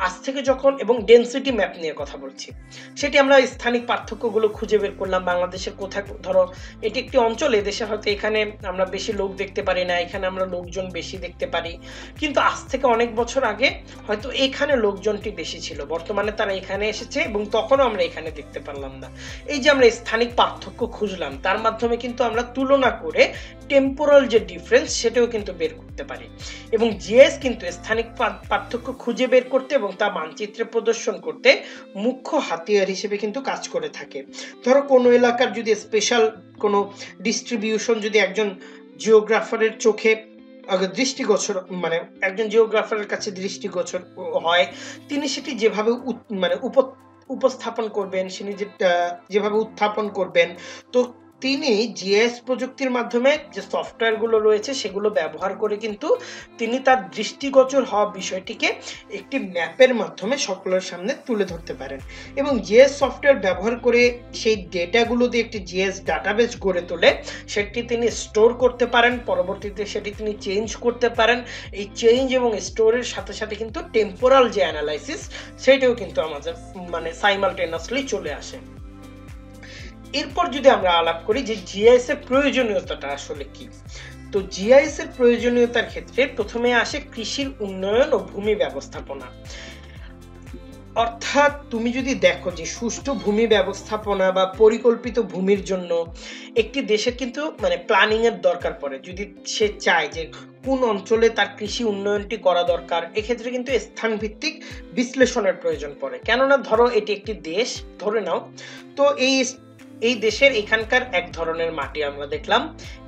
আজ থেকে যখন, এবং ডেনসিটি ম্যাপ নিয়ে কথা বলছি, সেটি আমরা স্থানিক পার্থক্যগুলো খুঁজে বের করলাম। বাংলাদেশের কোথায়, ধরো এটি একটি অঞ্চল, এদেশে হয়তো এখানে আমরা বেশি লোক দেখতে পারি না, এখানে আমরা লোকজন বেশি দেখতে পারি, কিন্তু আজ থেকে অনেক বছর আগে হয়তো এখানে লোকজনটি বেশি ছিল, বর্তমানে তারা এখানে এসেছে এবং তখনও আমরা এখানে দেখতে পারলাম না। এই যে আমরা স্থানিক পার্থক্য খুঁজলাম, তার মাধ্যমে কিন্তু আমরা তুলনা করে টেম্পোরাল যে ডিফারেন্স সেটাও কিন্তু বের করতে পারি। এবং জিএস কিন্তু স্থানিক পার্থক্য খুঁজে বের করতে এবং তা মানচিত্রে প্রদর্শন করতে মুখ্য হাতিয়ার হিসেবে কিন্তু কাজ করে থাকে। ধরো কোনো এলাকার যদি স্পেশাল কোনো ডিস্ট্রিবিউশন যদি একজন জিওগ্রাফারের চোখে দৃষ্টিগোচর, মানে একজন জিওগ্রাফারের কাছে দৃষ্টিগোচর হয়, তিনি সেটি যেভাবে উপস্থাপন করবেন, যেভাবে উত্থাপন করবেন, তো তিনি জিএস প্রযুক্তির মাধ্যমে যে সফটওয়্যারগুলো রয়েছে সেগুলো ব্যবহার করে কিন্তু তিনি তার দৃষ্টিগোচর হওয়া বিষয়টিকে একটি ম্যাপের মাধ্যমে সকলের সামনে তুলে ধরতে পারেন। এবং জিএস সফটওয়্যার ব্যবহার করে সেই ডেটাগুলো দিয়ে একটি জিএস ডাটাবেস গড়ে তোলে, সেটি তিনি স্টোর করতে পারেন, পরবর্তীতে সেটি তিনি চেঞ্জ করতে পারেন। এই চেঞ্জ এবং স্টোরের সাথে সাথে কিন্তু টেম্পোরাল যে অ্যানালাইসিস সেটাও কিন্তু আমাদের সাইমালটেনিয়াসলি চলে আসে। এরপর যদি আমরা আলাপ করি যে জিআইএস এর প্রয়োজনীয়তাটা আসলে কি, তো জিআইএস এর প্রয়োজনীয়তার ক্ষেত্রে প্রথমে আসে কৃষির উন্নয়ন ও ভূমি ব্যবস্থাপনা। অর্থাৎ তুমি যদি দেখো যে সুষ্ঠু ভূমি ব্যবস্থাপনা বা পরিকল্পিত ভূমির জন্য একটি দেশের কিন্তু প্ল্যানিং এর দরকার পড়ে। যদি সে চায় যে কোন অঞ্চলে তার কৃষি উন্নয়নটি করা দরকার, এক্ষেত্রে কিন্তু স্থান ভিত্তিক বিশ্লেষণের প্রয়োজন পড়ে। কেননা ধরো এটি একটি দেশ ধরে নাও, তো এই এই দেশের এখানকার এক ধরনের মাটি আমরা দেখলাম,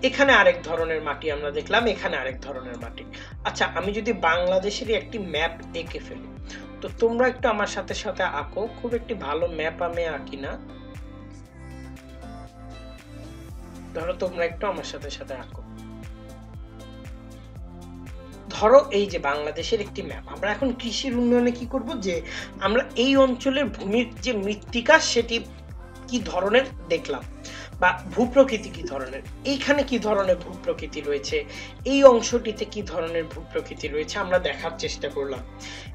এখানে আরেক ধরনের মাটি আমরা দেখলাম, এখানে আরেক ধরনের মাটি। আচ্ছা, আমি যদি বাংলাদেশেরই একটি ম্যাপ এঁকে ফেলি, তো তোমরা একটু আমার সাথে সাথে আঁকো। খুব একটি ভালো ম্যাপ আমি আঁকি না, ধরো তোমরা একটু আমার সাথে সাথে আঁকো। ধরো এই যে বাংলাদেশের একটি ম্যাপ, আমরা এখন কৃষির উন্নয়নে কি করব, যে আমরা এই অঞ্চলের ভূমির যে মৃত্তিকা সেটি কি ধরনের দেখলাম, বা ভূপ্রকৃতি কি ধরনের, এইখানে কি ধরনের ভূপ্রকৃতি রয়েছে, এই অংশটিতে কি ধরনের ভূপ্রকৃতি রয়েছে আমরা দেখার চেষ্টা করলাম,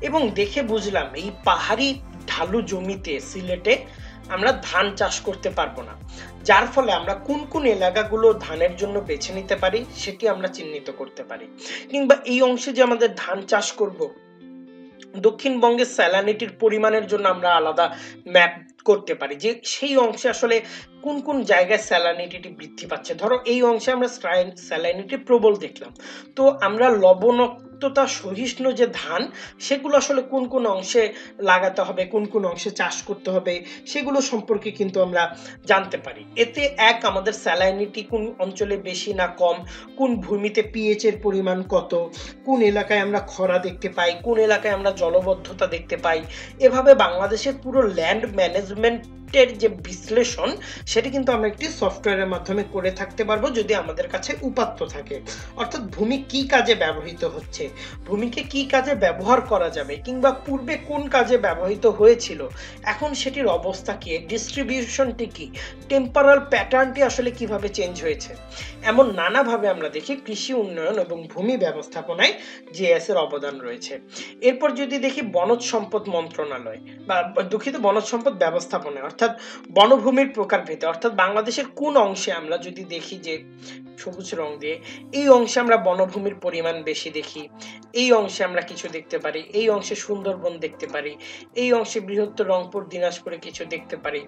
এবং দেখে বুঝলাম এই পাহাড়ি ঢালু জমিতে সিলেটে আমরা ধান চাষ করতে পারবো না, যার ফলে আমরা কোন কোন এলাকাগুলো ধানের জন্য বেছে নিতে পারি সেটি আমরা চিহ্নিত করতে পারি। কিংবা এই অংশে যে আমাদের ধান চাষ করব, দক্ষিণবঙ্গের স্যালানিটির পরিমাণের জন্য আমরা আলাদা ম্যাপ করতে পারি, যে সেই অংশে আসলে কোন কোন জায়গায় স্যালানিটি বৃদ্ধি পাচ্ছে। ধরো এই অংশে আমরা স্যালানিটি প্রবল দেখলাম, তো আমরা লবণাক্ততা সহিষ্ণু যে ধান সেগুলো আসলে কোন কোন অংশে লাগাতে হবে, কোন কোন অংশে চাষ করতে হবে, সেগুলো সম্পর্কে কিন্তু আমরা জানতে পারি। এতে এক, আমাদের স্যালানিটি কোন অঞ্চলে বেশি না কম, কোন ভূমিতে পিএইচ এর পরিমাণ কত, কোন এলাকায় আমরা খরা দেখতে পাই, কোন এলাকায় আমরা জলবদ্ধতা দেখতে পাই। এভাবে বাংলাদেশের পুরো ল্যান্ড ম্যানেজমেন্টের যে বিশ্লেষণ সেটি কিন্তু আমরা একটি সফটওয়্যারের মাধ্যমে করে থাকতে পারবো, যদি আমাদের কাছে উপাত্ত থাকে। অর্থাৎ ভূমি কি কাজে ব্যবহৃত হচ্ছে, ভূমিকে কি কাজে ব্যবহার করা যাবে, কিংবা পূর্বে কোন কাজে ব্যবহৃত হয়েছিল, এখন সেটির অবস্থা কি, ডিস্ট্রিবিউশনটি কি, টেম্পোরাল প্যাটার্নটি আসলে কিভাবে চেঞ্জ হয়েছে। এমন নানাভাবে আমরা দেখি কৃষি উন্নয়ন এবং ভূমি ব্যবস্থাপনায় জিএস এর অবদান রয়েছে। এরপর যদি দেখি বনজ সম্পদ মন্ত্রণালয়, বা দুঃখিত, বনজ সম্পদ ব্যবস্থাপনায়, অর্থাৎ বনভূমির প্রকারভেদে, অর্থাৎ বাংলাদেশের কোন অংশে আমরা যদি দেখি যে সবুজ রং দিয়ে, এই অংশে আমরা বনভূমির পরিমাণ বেশি দেখি, এই অংশে আমরা কিছু দেখতে পারি, এই অংশে সুন্দরবন দেখতে পারি, এই অংশে বৃহত্তর রংপুর দিনাজপুরে কিছু দেখতে পারি,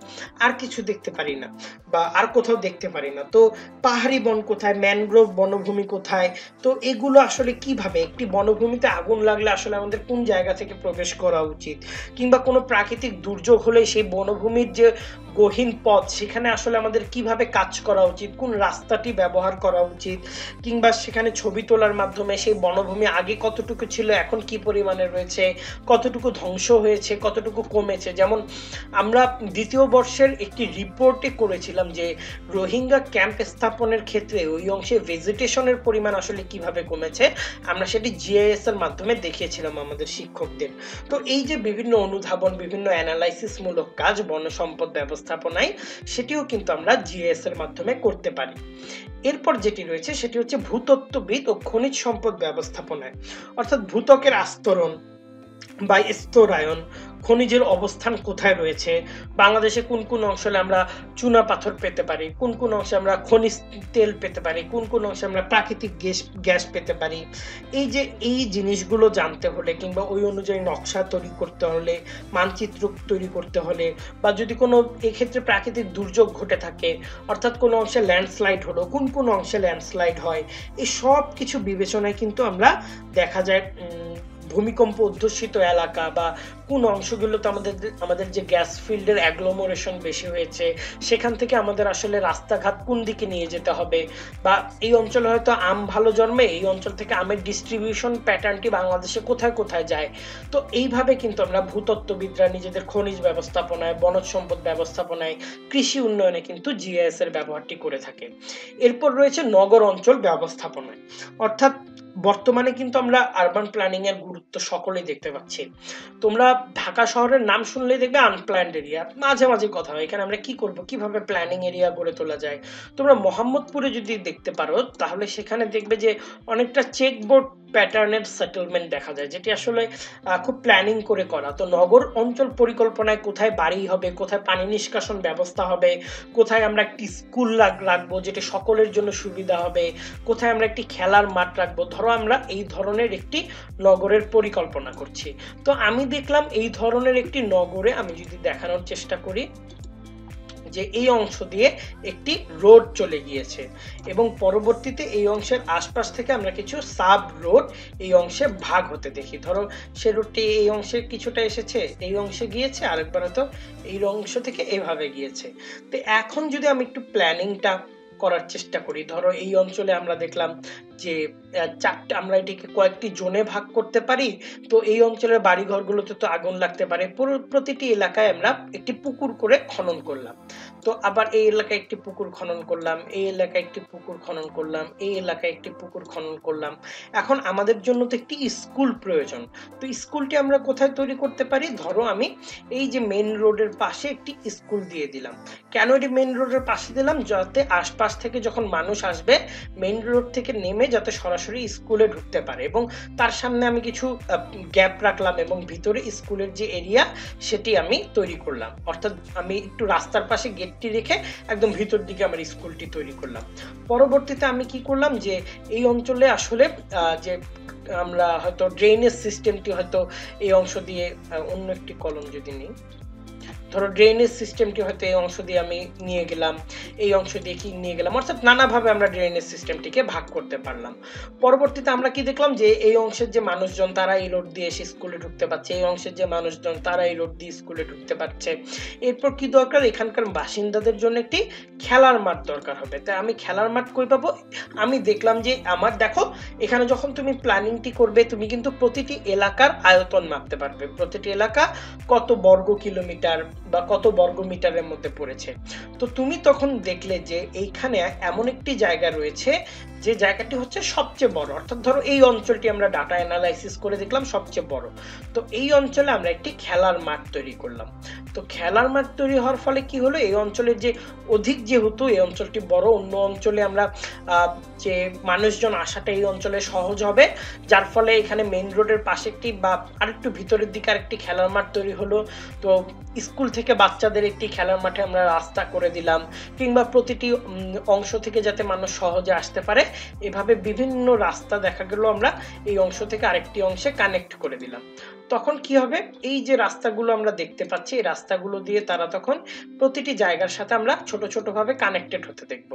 আর কিছু দেখতে পারি না, বা আর কোথাও দেখতে পারি না। তো পাহাড়ি বন কোথায়, ম্যানগ্রোভ বনভূমি কোথায়, তো এগুলো আসলে কিভাবে, একটি বনভূমিতে আগুন লাগলে আসলে আমাদের কোন জায়গা থেকে প্রবেশ করা উচিত, কিংবা কোনো প্রাকৃতিক দুর্যোগ হলে সেই বনভূমির যে গহীন পথ সেখানে আসলে আমাদের কিভাবে কাজ করা উচিত, কোন রাস্তাটি ব্যবহার করা উচিত, কিংবা সেখানে ছবি তোলার মাধ্যমে সেই বনভূমি আগে কতটুকু ছিল এখন কি পরিমাণে রয়েছে, কতটুকু ধ্বংস হয়েছে, কতটুকু কমেছে। যেমন আমরা দ্বিতীয় বর্ষের একটি রিপোর্টে করেছিলাম যে রোহিঙ্গা ক্যাম্প স্থাপনের ক্ষেত্রে ওই অংশে ভেজিটেশনের পরিমাণ আসলে কিভাবে কমেছে, আমরা সেটি জিআইএস এর মাধ্যমে দেখিয়েছিলাম আমাদের শিক্ষকদের। তো এই যে বিভিন্ন অনুধাবন, বিভিন্ন অ্যানালাইসিস মূলক কাজ বন সম্পদ ব্যবস্থাপনায়, সেটিও কিন্তু আমরা জিআইএস এর মাধ্যমে করতে পারি। এরপর যেটি রয়েছে সেটি হচ্ছে ভূতত্ত্ববিদ ও খনিজ সম্পদ ব্যবস্থাপনায়, অর্থাৎ ভূত্বকের আস্তরণ বা স্তরায়ন, খনিজের অবস্থান কোথায় রয়েছে, বাংলাদেশে কোন কোন অঞ্চলে আমরা চুনা পাথর পেতে পারি, কোন কোন অংশে আমরা খনিজ তেল পেতে পারি, কোন কোন অংশে আমরা প্রাকৃতিক গ্যাস পেতে পারি। এই যে এই জিনিসগুলো জানতে হলে, কিংবা ওই অনুযায়ী নকশা তৈরি করতে হলে, মানচিত্র তৈরি করতে হলে, বা যদি কোনো এক্ষেত্রে প্রাকৃতিক দুর্যোগ ঘটে থাকে, অর্থাৎ কোনো অংশে ল্যান্ডস্লাইড হলো, কোন কোন অংশে ল্যান্ডস্লাইড হয়, এই সব কিছু বিবেচনায় কিন্তু আমরা দেখা যায় ভূমিকম্প অধ্যুষিত এলাকা বা কোন অংশগুলোতে আমাদের যে গ্যাস ফিল্ডের অ্যাগ্লোমারেশন বেশি হয়েছে, সেখান থেকে আমাদের আসলে রাস্তাঘাট কোন দিকে নিয়ে যেতে হবে, বা এই অঞ্চলে হয়তো আম ভালো জন্মে, এই অঞ্চল থেকে আমের ডিস্ট্রিবিউশন প্যাটার্নটি বাংলাদেশে কোথায় কোথায় যায়। তো এইভাবে কিন্তু আমরা ভূতত্ত্ববিদরা নিজেদের খনিজ ব্যবস্থাপনায়, বনজ সম্পদ ব্যবস্থাপনায়, কৃষি উন্নয়নে কিন্তু জিআইএস এর ব্যবহারটি করে থাকে। এরপর রয়েছে নগর অঞ্চল ব্যবস্থাপনায়, অর্থাৎ বর্তমানে কিন্তু আমরা আরবান প্ল্যানিং এর গুরুত্ব সকলেই দেখতে পাচ্ছি। তোমরা ঢাকা শহরের নাম শুনলেই দেখবে আনপ্ল্যান্ড এরিয়া, মাঝে মাঝে কথা হয় এখানে আমরা কি করব, কিভাবে প্ল্যানিং এরিয়া গড়ে তোলা যায়। তোমরা মোহাম্মদপুরে যদি দেখতে পারো তাহলে সেখানে দেখবে যে অনেকটা চেকবোর্ড প্যাটার্নের সেটেলমেন্ট দেখা যায়, যেটি আসলে খুব প্ল্যানিং করে করা। তো নগর অঞ্চল পরিকল্পনায় কোথায় বাড়ি হবে, কোথায় পানি নিষ্কাশন ব্যবস্থা হবে, কোথায় আমরা একটি স্কুল রাখবো যেটি সকলের জন্য সুবিধা হবে, কোথায় আমরা একটি খেলার মাঠ রাখবো, ধরো আমরা এই ধরনের একটি নগরের পরিকল্পনা করছি। তো আমি দেখলাম এই ধরনের একটি নগরে আমি যদি দেখানোর চেষ্টা করি, যে এই অংশ দিয়ে একটি রোড চলে গিয়েছে এবং পরবর্তীতে এই অংশের আশপাশ থেকে আমরা কিছু সাব রোড এই অংশে ভাগ হতে দেখি। ধরো সে রোডটি এই অংশে কিছুটা এসেছে, এই অংশে গিয়েছে, আরেকবার হয়তো এই অংশ থেকে এভাবে গিয়েছে। তো এখন যদি আমি একটু প্ল্যানিংটা করার চেষ্টা করি, ধরো এই অঞ্চলে আমরা দেখলাম যে চারটে, আমরা এটিকে কয়েকটি জোনে ভাগ করতে পারি। তো এই অঞ্চলের বাড়ি ঘরগুলোতে তো আগুন লাগতে পারে, প্রতিটি এলাকায় আমরা একটি পুকুর করে খনন করলাম। তো আবার এই এলাকায় একটি পুকুর খনন করলাম, এই এলাকায় একটি পুকুর খনন করলাম, এই এলাকায় একটি পুকুর খনন করলাম। এখন আমাদের জন্য তো একটি স্কুল প্রয়োজন। তো স্কুলটি আমরা কোথায় তৈরি করতে পারি? ধরো আমি এই যে মেইন রোডের পাশে একটি স্কুল দিয়ে দিলাম। কেন এটি মেইন রোডের পাশে দিলাম? যাতে আশপাশ থেকে যখন মানুষ আসবে মেইন রোড থেকে নেমে যাতে সরাসরি স্কুলে ঢুকতে পারে, এবং তার সামনে আমি কিছু গ্যাপ রাখলাম এবং ভিতরে স্কুলের যে এরিয়া সেটি আমি তৈরি করলাম। অর্থাৎ আমি একটু রাস্তার পাশে গেটটি রেখে একদম ভিতর দিকে আমার স্কুলটি তৈরি করলাম। পরবর্তীতে আমি কি করলাম, যে এই অঞ্চলে আসলে যে আমরা হয়তো ড্রেনেজ সিস্টেমটি হয়তো এই অংশ দিয়ে, অন্য একটি কলম যদি নিই, ধরো ড্রেনেজ সিস্টেমটি হয়তো এই অংশ দিয়ে আমি নিয়ে গেলাম, এই অংশ দিয়ে কি নিয়ে গেলাম, অর্থাৎ নানাভাবে আমরা ড্রেনেজ সিস্টেমটিকে ভাগ করতে পারলাম। পরবর্তীতে আমরা কি দেখলাম, যে এই অংশের যে মানুষজন তারা এই রোড দিয়ে এসে স্কুলে ঢুকতে পারছে, এই অংশের যে মানুষজন তারা এই রোড দিয়ে স্কুলে ঢুকতে পারছে। এরপর কি দরকার, এখানকার বাসিন্দাদের জন্য একটি খেলার মাঠ দরকার হবে। তাই আমি খেলার মাঠ কই পাবো? আমি দেখলাম যে আমার, দেখো এখানে যখন তুমি প্ল্যানিংটি করবে তুমি কিন্তু প্রতিটি এলাকার আয়তন মাপতে পারবে, প্রতিটি এলাকা কত বর্গ কিলোমিটার বা কত বর্গ মিটারের মধ্যে পড়েছে। তো তুমি তখন দেখলে যে এইখানে এমন একটি জায়গা রয়েছে যে জায়গাটি হচ্ছে সবচেয়ে বড়, অর্থাৎ ধরো এই অঞ্চলটি আমরা ডাটা অ্যানালাইসিস করে দেখলাম সবচেয়ে বড়। তো এই অঞ্চলে আমরা একটি খেলার মাঠ তৈরি করলাম। তো খেলার মাঠ তৈরি হওয়ার ফলে কি হলো, এই অঞ্চলের যে অধিক, যেহেতু এই অঞ্চলটি বড়, অন্য অঞ্চলে আমরা যে মানুষজন আসাটা এই অঞ্চলে সহজ হবে, যার ফলে এখানে মেইন রোডের পাশে একটি বা আরেকটু ভিতরের দিকে আরেকটি খেলার মাঠ তৈরি হলো। তো স্কুল থেকে বাচ্চাদের একটি খেলার মাঠে আমরা রাস্তা করে দিলাম, কিংবা প্রতিটি অংশ থেকে যাতে মানুষ সহজে আসতে পারে, এভাবে বিভিন্ন রাস্তা দেখা গেল আমরা এই অংশ থেকে আরেকটি অংশে কানেক্ট করে দিলাম। তখন কি হবে, এই যে রাস্তাগুলো আমরা দেখতে পাচ্ছি এই রাস্তাগুলো দিয়ে তারা তখন প্রতিটি জায়গার সাথে আমরা ছোট ছোট ভাবে কানেক্টেড হতে দেখব।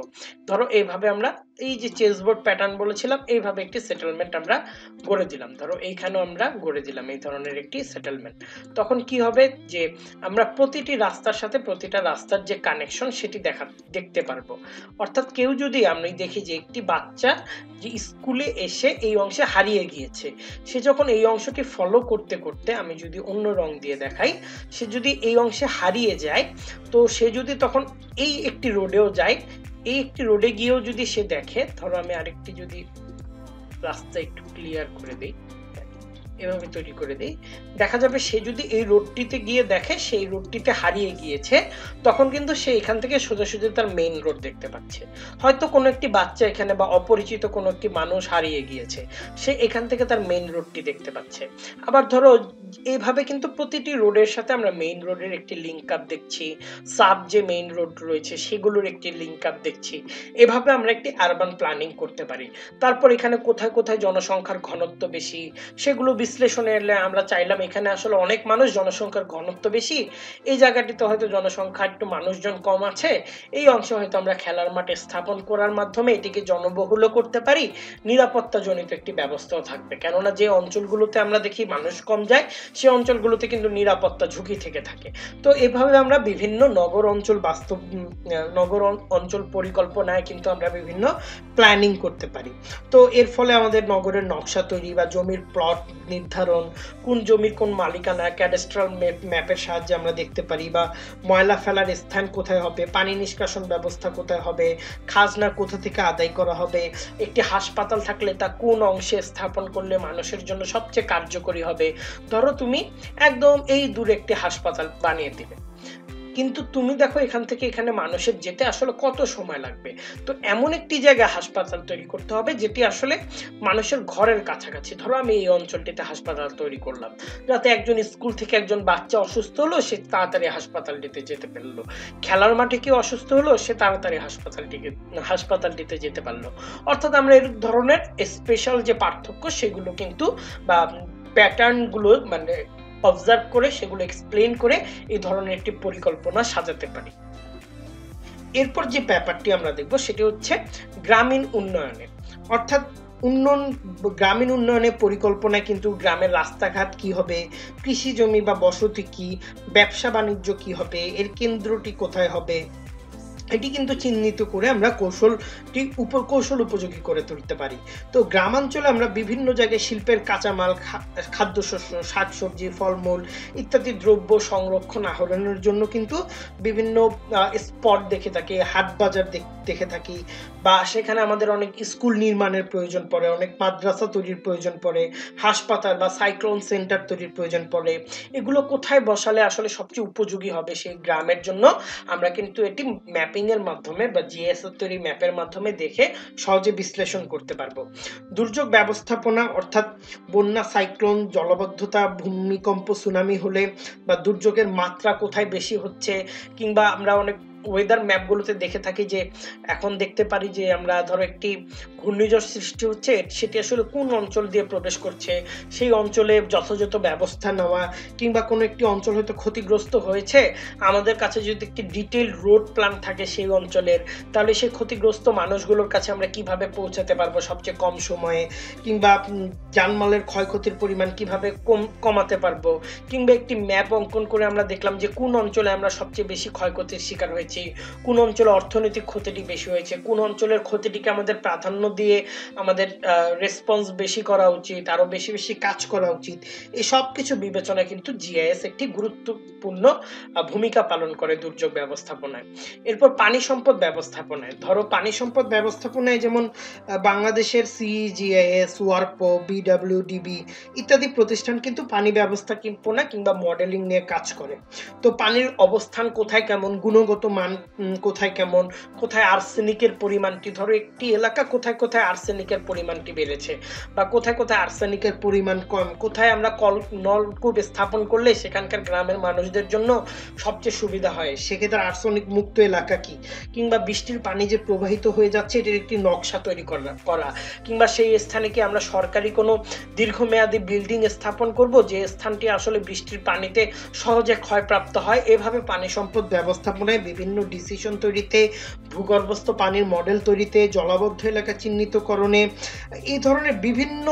ধরো এইভাবে আমরা এই যে চেসবোর্ড প্যাটার্ন বলেছিলাম, এইভাবে একটি সেটেলমেন্ট আমরা গড়ে দিলাম। ধরো এইখানেও আমরা গড়ে দিলাম এই ধরনের একটি সেটেলমেন্ট। তখন কি হবে, যে আমরা প্রতিটি রাস্তার সাথে প্রতিটা রাস্তার যে কানেকশন সেটি দেখতে পারবো। অর্থাৎ কেউ যদি, আমি দেখি যে একটি বাচ্চা যে স্কুলে এসে এই অংশে হারিয়ে গিয়েছে, সে যখন এই অংশটি ফলো করতে করতে, আমি যদি অন্য রং দিয়ে দেখাই, সে যদি এই অংশে হারিয়ে যায়, তো সে যদি তখন এই একটি রোডেও যায়, এই একটি রোডে গিয়েও যদি সে দেখে, ধরো আমি আরেকটি যদি রাস্তা একটু ক্লিয়ার করে দিই, এভাবে তৈরি করে দিই, দেখা যাবে সে যদি এই রোডটিতে গিয়ে দেখে সেই রোডটিতে হারিয়ে গিয়েছে, তখন কিন্তু সে এখান থেকে সোজাসুজি তার মেইন রোড দেখতে পাচ্ছে। হয়তো কোনো একটি বাচ্চা এখানে বা অপরিচিত কোনো একটি মানুষ হারিয়ে গিয়েছে, সে এখান থেকে তার মেইন রোডটি দেখতে পাচ্ছে। আবার ধরো এইভাবে কিন্তু প্রতিটি রোডের সাথে আমরা মেইন রোডের একটি লিঙ্ক আপ দেখছি, সাব যে মেইন রোড রয়েছে সেগুলোর একটি লিঙ্ক আপ দেখছি। এভাবে আমরা একটি আরবান প্ল্যানিং করতে পারি। তারপর এখানে কোথায় কোথায় জনসংখ্যার ঘনত্ব বেশি সেগুলো বিশ্লেষণে এলে আমরা চাইলাম এখানে আসলে অনেক মানুষ, জনসংখ্যার ঘনত্ব বেশি, এই জায়গাটিতে হয়তো জনসংখ্যা একটু মানুষজন কম আছে, এই অংশে হয়তো আমরা খেলার মাঠে স্থাপন করার মাধ্যমে এটিকে জনবহুলও করতে পারি, নিরাপত্তা জনিত একটি ব্যবস্থাও থাকবে। কেননা যে অঞ্চলগুলোতে আমরা দেখি মানুষ কম যায় সেই অঞ্চলগুলোতে কিন্তু নিরাপত্তা ঝুঁকি থেকে থাকে। তো এভাবে আমরা বিভিন্ন নগর অঞ্চল পরিকল্পনায় কিন্তু আমরা বিভিন্ন প্ল্যানিং করতে পারি। তো এর ফলে আমাদের নগরের নকশা তৈরি বা জমির প্লট নির্ধারণ, কোন জমির কোন মালিকানা ক্যাডাস্ট্রাল ম্যাপের সাহায্যে আমরা দেখতে পারি, বা ময়লা ফেলার স্থান কোথায় হবে, পানি নিষ্কাশন ব্যবস্থা কোথায় হবে, খাজনা কোথা থেকে আদায় করা হবে, একটি হাসপাতাল থাকলে তা কোন অংশে স্থাপন করলে মানুষের জন্য সবচেয়ে কার্যকরী হবে। ধরো তুমি একদম এই দূরে একটি হাসপাতাল বানিয়ে দিলে, কিন্তু তুমি দেখো এখান থেকে এখানে মানুষের যেতে আসলে কত সময় লাগবে। তো এমন একটি জায়গায় হাসপাতাল তৈরি করতে হবে যেটি আসলে মানুষের ঘরের কাছাকাছি। ধরো আমি এই অঞ্চলটিতে হাসপাতাল তৈরি করলাম, যাতে একজন স্কুল থেকে একজন বাচ্চা অসুস্থ হলো সে তাড়াতাড়ি হাসপাতালটিতে যেতে পারলো, খেলার মাঠে কেউ অসুস্থ হলো সে তাড়াতাড়ি হাসপাতালটিতে যেতে পারলো। অর্থাৎ আমরা এর ধরনের স্পেশাল যে পার্থক্য সেগুলো কিন্তু বা প্যাটার্ন গুলো মানে অবজার্ভ করে সেগুলো এক্সপ্লেন করে এই ধরনের একটি পরিকল্পনা সাজাতে পারি। এরপর যে ব্যাপারটি আমরা দেখব সেটি হচ্ছে গ্রামীণ উন্নয়নে, অর্থাৎ গ্রামীণ উন্নয়নের পরিকল্পনায় কিন্তু গ্রামের রাস্তাঘাট কি হবে, কৃষি জমি বা বসতি কি, ব্যবসা বাণিজ্য কি হবে, এর কেন্দ্রটি কোথায় হবে, এটি কিন্তু চিহ্নিত করে আমরা কৌশল উপযোগী করে তুলতে পারি। তো গ্রামাঞ্চলে আমরা বিভিন্ন জায়গায় শিল্পের কাঁচামাল, খাদ্যশস্য, শাকসবজি, ফলমূল ইত্যাদি দ্রব্য সংরক্ষণ আহরণের জন্য কিন্তু বিভিন্ন স্পট দেখে থাকি, হাট বাজার দেখে থাকি, বা সেখানে আমাদের অনেক স্কুল নির্মাণের প্রয়োজন পড়ে, অনেক মাদ্রাসা তৈরির প্রয়োজন পড়ে, হাসপাতাল বা সাইক্লোন সেন্টার তৈরির প্রয়োজন পড়ে। এগুলো কোথায় বসালে আসলে সবচেয়ে উপযোগী হবে সেই গ্রামের জন্য, আমরা কিন্তু এটি ম্যাপিং এর মাধ্যমে বা জিএস তৈরি ম্যাপের মাধ্যমে দেখে সহজে বিশ্লেষণ করতে পারবো। দুর্যোগ ব্যবস্থাপনা, অর্থাৎ বন্যা, সাইক্লোন, জলবদ্ধতা, ভূমিকম্প, সুনামি হলে বা দুর্যোগের মাত্রা কোথায় বেশি হচ্ছে, কিংবা আমরা অনেক ওয়েদার ম্যাপগুলোতে দেখে থাকি যে এখন দেখতে পারি যে আমরা ধরো একটি ঘূর্ণিঝড় সৃষ্টি হচ্ছে, সেটি আসলে কোন অঞ্চল দিয়ে প্রবেশ করছে, সেই অঞ্চলে যথাযথ ব্যবস্থা নেওয়া, কিংবা কোনো একটি অঞ্চল হয়তো ক্ষতিগ্রস্ত হয়েছে, আমাদের কাছে যদি একটি ডিটেইল রোড প্ল্যান থাকে সেই অঞ্চলের, তাহলে সেই ক্ষতিগ্রস্ত মানুষগুলোর কাছে আমরা কিভাবে পৌঁছাতে পারবো সবচেয়ে কম সময়ে, কিংবা জানমালের ক্ষয়ক্ষতির পরিমাণ কিভাবে কমাতে পারবো, কিংবা একটি ম্যাপ অঙ্কন করে আমরা দেখলাম যে কোন অঞ্চলে আমরা সবচেয়ে বেশি ক্ষয়ক্ষতির শিকার হয়েছি, কোন অঞ্চলে অর্থনৈতিক ক্ষতিটি বেশি হয়েছে, কোন অঞ্চলের ক্ষতিটিকে আমাদের প্রাধান্য দিয়ে আমাদের রেসপন্স বেশি করা উচিত, আরো বেশি বেশি কাজ করা উচিত। এই সব কিছু বিবেচনায় কিন্তু জিআইএস একটি গুরুত্বপূর্ণ ভূমিকা পালন করে দুর্যোগ ব্যবস্থাপনায়। এরপর পানি সম্পদ ব্যবস্থাপনায়, ধরো পানি সম্পদ ব্যবস্থাপনায় যেমন বাংলাদেশের সিজিআইএস, ওয়ারপো, বিডব্লিউডিবি ইত্যাদি প্রতিষ্ঠান কিন্তু পানি ব্যবস্থাপনা কিংবা মডেলিং নিয়ে কাজ করে। তো পানির অবস্থান কোথায় কেমন, গুণগত মান কোথায় কেমন, কোথায় আর্সেনিকের পরিমাণটি, ধরো একটি এলাকা কোথায় কোথায় আর্সেনিকের পরিমাণটি বেড়েছে, বা কোথায় কোথায় আর্সেনিকের পরিমাণ কম, কোথায় আমরা নলকূপ স্থাপন করলে সেখানকার গ্রামের মানুষদের জন্য সবচেয়ে সুবিধা হয়, সেক্ষেত্রে আর্সেনিক মুক্ত এলাকা কি, কিংবা বৃষ্টির পানি যে প্রবাহিত হয়ে যাচ্ছে এটির একটি নকশা তৈরি করা, কিংবা সেই স্থানে কি আমরা সরকারি কোনো দীর্ঘমেয়াদী বিল্ডিং স্থাপন করব যে স্থানটি আসলে বৃষ্টির পানিতে সহজে ক্ষয়প্রাপ্ত হয়। এভাবে পানি সম্পদ ব্যবস্থাপনায় বিভিন্ন ডিসিশন তৈরিতে, ভূগর্ভস্থ পানির মডেল তৈরিতে, জলাবদ্ধ এলাকা চিহ্নিতকরণে, এই ধরনের বিভিন্ন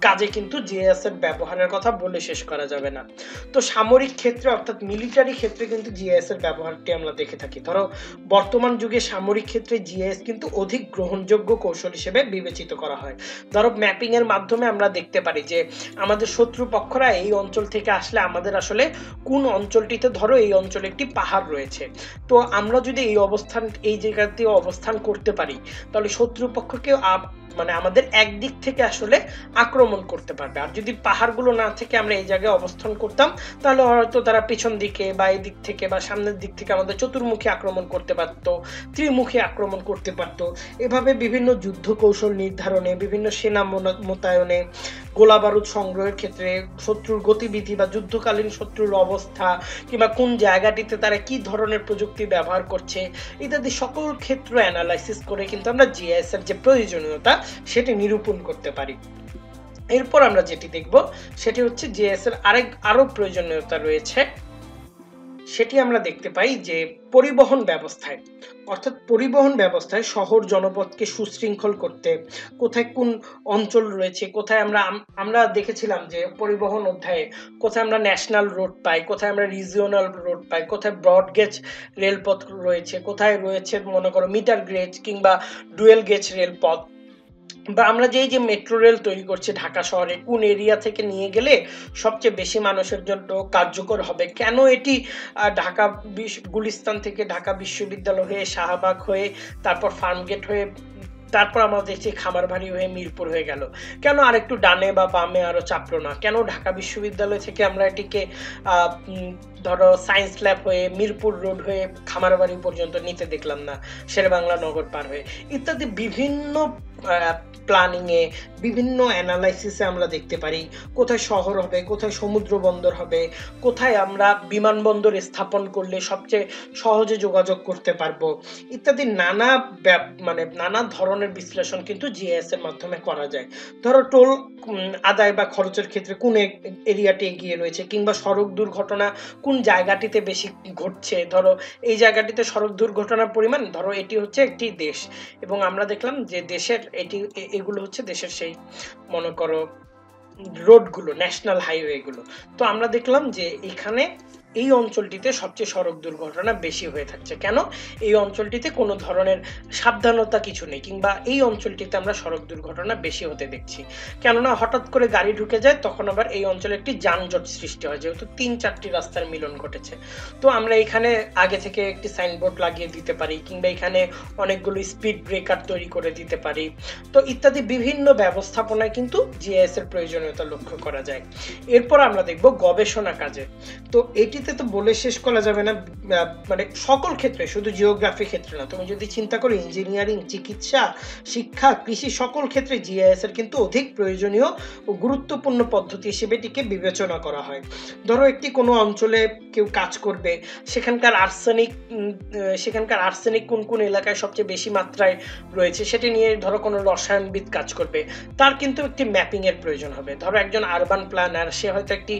কাজে কিন্তু জিআইএস এর ব্যবহারের কথা বলে শেষ করা যাবে না। তো সামরিক ক্ষেত্রে অর্থাৎ মিলিটারি ক্ষেত্রে কিন্তু জিআইএস এর ব্যবহারটি আমরা দেখে থাকি। ধরো বর্তমান যুগে সামরিক ক্ষেত্রে জিআইএস কিন্তু অধিক গ্রহণযোগ্য কৌশল হিসেবে বিবেচিত করা হয়। ধরো ম্যাপিং এর মাধ্যমে আমরা দেখতে পারি যে আমাদের শত্রুপক্ষরা এই অঞ্চল থেকে আসলে আমাদের আসলে কোন অঞ্চলটিতে, ধরো এই অঞ্চলে একটি পাহাড় রয়েছে, তো আমরা যদি এই জায়গাতে অবস্থান করতে পারি, তাহলে শত্রুপক্ষকে মানে আমাদের একদিক থেকে আসলে আক্রমণ করতে পারবে। আর যদি পাহাড়গুলো না থেকে আমরা এই জায়গায় অবস্থান করতাম, তাহলে হয়তো তারা পিছন দিকে বা এই দিক থেকে বা সামনের দিক থেকে আমাদের চতুর্মুখী আক্রমণ করতে পারতো, ত্রিমুখী আক্রমণ করতে পারতো। এভাবে বিভিন্ন যুদ্ধ কৌশল নির্ধারণে, বিভিন্ন সেনা মোতায়েনে, গোলা বারুদ সংগ্রহের ক্ষেত্রে, শত্রুর গতিবিধি বা যুদ্ধকালীন শত্রুর অবস্থা, কিংবা কোন জায়গাটিতে তারা কি ধরনের প্রযুক্তি ব্যবহার করছে ইত্যাদি সকল ক্ষেত্র অ্যানালাইসিস করে কিন্তু আমরা জিআইএস এর যে প্রয়োজনীয়তা সেটি নিরূপণ করতে পারি। এরপর আমরা যেটি দেখব সেটি হচ্ছে জিআইএস এর আরো প্রয়োজনীয়তা রয়েছে, সেটি আমরা দেখতে পাই যে পরিবহন ব্যবস্থায়, অর্থাৎ পরিবহন ব্যবস্থায় শহর জনপদকে সুশৃঙ্খল করতে, কোথায় কোন অঞ্চল রয়েছে, কোথায় আমরা দেখেছিলাম যে পরিবহন অধ্যায়ে কোথায় আমরা ন্যাশনাল রোড পাই, কোথায় আমরা রিজিওনাল রোড পাই, কোথায় ব্রড গেজ রেলপথ রয়েছে, কোথায় রয়েছে মনে করো মিটার গেজ কিংবা ডুয়েল গেজ রেলপথ, বা আমরা যে মেট্রো রেল তৈরি করছি ঢাকা শহরে কোন এরিয়া থেকে নিয়ে গেলে সবচেয়ে বেশি মানুষের জন্য কার্যকর হবে, কেন এটি ঢাকা গুলিস্তান থেকে ঢাকা বিশ্ববিদ্যালয় হয়ে শাহবাগ হয়ে তারপর ফার্মগেট হয়ে তারপর আমরা দেখছি খামারবাড়ি হয়ে মিরপুর হয়ে গেল, কেন আরেকটু ডানে বা বামে আরো চাপলো না, কেন ঢাকা বিশ্ববিদ্যালয় থেকে আমরা এটিকে ধরো সায়েন্স ল্যাব হয়ে মিরপুর রোড হয়ে খামারবাড়ি পর্যন্ত নিতে দেখলাম না, শেরেবাংলা নগর পার হয়ে, ইত্যাদি বিভিন্ন প্ল্যানিং এ, বিভিন্ন অ্যানালাইসিসে আমরা দেখতে পারি কোথায় শহর হবে, কোথায় সমুদ্র বন্দর হবে, কোথায় আমরা বিমানবন্দর স্থাপন করলে সবচেয়ে সহজে যোগাযোগ করতে পারবো, ইত্যাদি নানা ধরনের বিশ্লেষণ কিন্তু জিআইএস এর মাধ্যমে করা যায়। ধরো টোল আদায় বা খরচের ক্ষেত্রে কোন এরিয়াটি এগিয়ে রয়েছে, কিংবা সড়ক দুর্ঘটনা কোন কোন জায়গাটিতে বেশি ঘটছে, ধরো এই জায়গাটিতে সড়ক দুর্ঘটনার পরিমাণ, ধরো এটি হচ্ছে একটি দেশ এবং আমরা দেখলাম যে দেশের এগুলো হচ্ছে দেশের সেই মনে করো রোডগুলো, ন্যাশনাল হাইওয়েগুলো। তো আমরা দেখলাম যে এখানে এই অঞ্চলটিতে সবচেয়ে সড়ক দুর্ঘটনা বেশি হয়ে থাকছে। কেন? এই অঞ্চলটিতে কোনো ধরনের সাবধানতা কিছু নেই, কিংবা এই অঞ্চলটিতে আমরা সড়ক দুর্ঘটনা বেশি হতে দেখছি। কেননা হঠাৎ করে গাড়ি ঢুকে যায়, তখন আবার এই অঞ্চলে একটি যানজট সৃষ্টি হয়, যেহেতু 3-4টি রাস্তার মিলন ঘটেছে। তো আমরা এখানে আগে থেকে একটি সাইনবোর্ড লাগিয়ে দিতে পারি, কিংবা এখানে অনেকগুলো স্পিড ব্রেকার তৈরি করে দিতে পারি। তো ইত্যাদি বিভিন্ন ব্যবস্থাপনায় কিন্তু জিআইএস এর প্রয়োজনীয়তা লক্ষ্য করা যায়। এরপর আমরা দেখব গবেষণা কাজে। তো এটি তো বলে শেষ করা যাবে না, মানে সকল ক্ষেত্রে, শুধু জিওগ্রাফি ক্ষেত্রে না, তুমি যদি চিন্তা করো ইঞ্জিনিয়ারিং, চিকিৎসা, শিক্ষা, কৃষি, সকল ক্ষেত্রে জিআইএস এর কিন্তু অধিক প্রয়োজনীয় ও গুরুত্বপূর্ণ পদ্ধতি হিসেবে এটিকে বিবেচনা করা হয়। ধরো একটি কোনো অঞ্চলে কেউ কাজ করবে, সেখানকার আর্সেনিক কোন কোন এলাকায় সবচেয়ে বেশি মাত্রায় রয়েছে সেটি নিয়ে ধরো কোনো রসায়নবিদ কাজ করবে, তার কিন্তু একটি ম্যাপিং এর প্রয়োজন হবে। ধরো একজন আরবান প্ল্যানার, সে হয়তো একটি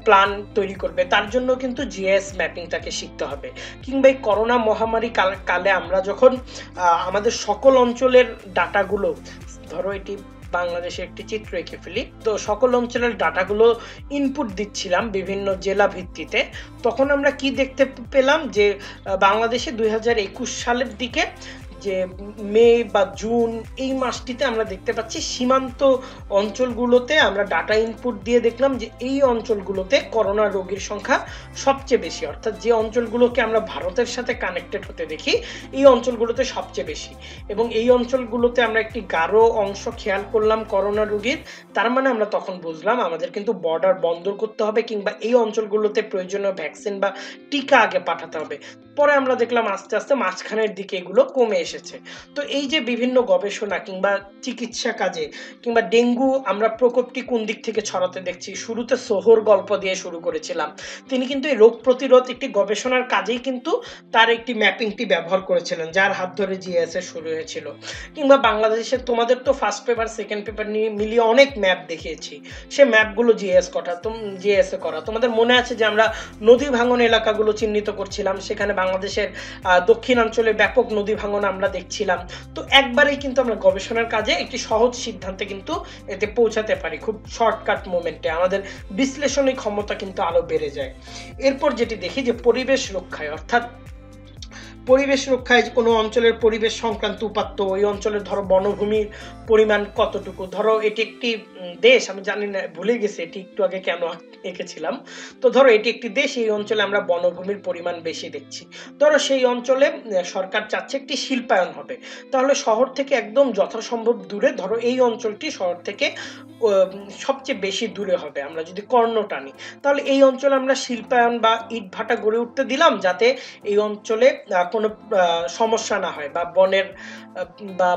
প্ল্যান তৈরি করবে, তার জন্য কিন্তু জিআইএস ম্যাপিং তাকে শিখতে হবে। কিংবা এই করোনা মহামারী কালে আমরা যখন আমাদের সকল অঞ্চলের ডাটাগুলো, ধরো এটি বাংলাদেশে একটি চিত্র এঁকে ফেলি, তো সকল অঞ্চলের ডাটাগুলো ইনপুট দিচ্ছিলাম বিভিন্ন জেলা ভিত্তিতে, তখন আমরা কি দেখতে পেলাম যে বাংলাদেশে 2021 সালের দিকে যে মে বা জুন এই মাসটিতে আমরা দেখতে পাচ্ছি সীমান্ত অঞ্চলগুলোতে আমরা ডাটা ইনপুট দিয়ে দেখলাম যে এই অঞ্চলগুলোতে করোনা রোগীর সংখ্যা সবচেয়ে বেশি, অর্থাৎ যে অঞ্চলগুলোকে আমরা ভারতের সাথে কানেক্টেড হতে দেখি এই অঞ্চলগুলোতে সবচেয়ে বেশি, এবং এই অঞ্চলগুলোতে আমরা একটি গাঢ় অংশ খেয়াল করলাম করোনা রোগীর। তার মানে আমরা তখন বুঝলাম আমাদের কিন্তু বর্ডার বন্ধ করতে হবে, কিংবা এই অঞ্চলগুলোতে প্রয়োজনীয় ভ্যাকসিন বা টিকা আগে পাঠাতে হবে। পরে আমরা দেখলাম আস্তে আস্তে মাঝখানের দিকে এগুলো কমে এসেছে। তো এই যে বিভিন্ন গবেষণা কিংবা চিকিৎসা কাজে, কিংবা ডেঙ্গু আমরা প্রকোপটি কোন দিক থেকে ছড়াতে দেখছি, শুরুতে সোহর গল্প দিয়ে শুরু করেছিলাম, তিনি কিন্তু এই রোগ প্রতিরোধ একটি গবেষণার কাজেই কিন্তু তার একটি ম্যাপিংটি ব্যবহার করেছিলেন, যার হাত ধরে জিআইএস এর শুরু হয়েছিল। কিংবা বাংলাদেশে তোমাদের তো ফার্স্ট পেপার সেকেন্ড পেপার নিয়ে মিলিয়ে অনেক ম্যাপ দেখিয়েছি, সে ম্যাপগুলো জিআইএস এ করা। তোমাদের মনে আছে যে আমরা নদী ভাঙন এলাকাগুলো চিহ্নিত করছিলাম, সেখানে বাংলাদেশের দক্ষিণাঞ্চলে ব্যাপক নদী ভাঙন আমরা দেখছিলাম। তো একবারেই কিন্তু আমরা গবেষণার কাজে একটি সহজ সিদ্ধান্তে কিন্তু এতে পৌঁছাতে পারি, খুব শর্টকাট মোমেন্টে আমাদের বিশ্লেষণী ক্ষমতা কিন্তু আরো বেড়ে যায়। এরপর যেটি দেখি যে পরিবেশ রক্ষায়, অর্থাৎ পরিবেশ রক্ষায় কোনো অঞ্চলের পরিবেশ সংক্রান্ত উপাত্ত, ওই অঞ্চলের ধরো বনভূমির পরিমাণ কতটুকু, ধরো এটি একটি দেশ, আমি জানি না, ভুলে গেছি এটি একটু আগে কেন এঁকেছিলাম। তো ধরো এটি একটি দেশ, এই অঞ্চলে আমরা বনভূমির পরিমাণ বেশি দেখছি। ধরো সেই অঞ্চলে সরকার চাচ্ছে একটি শিল্পায়ন হবে, তাহলে শহর থেকে একদম যথাসম্ভব দূরে, ধরো এই অঞ্চলটি শহর থেকে সবচেয়ে বেশি দূরে হবে। আমরা যদি কর্ণ টানি, তাহলে এই অঞ্চলে আমরা শিল্পায়ন বা ইটভাটা গড়ে উঠতে দিলাম, যাতে এই অঞ্চলে কোনো সমস্যা না হয় বা বনের বা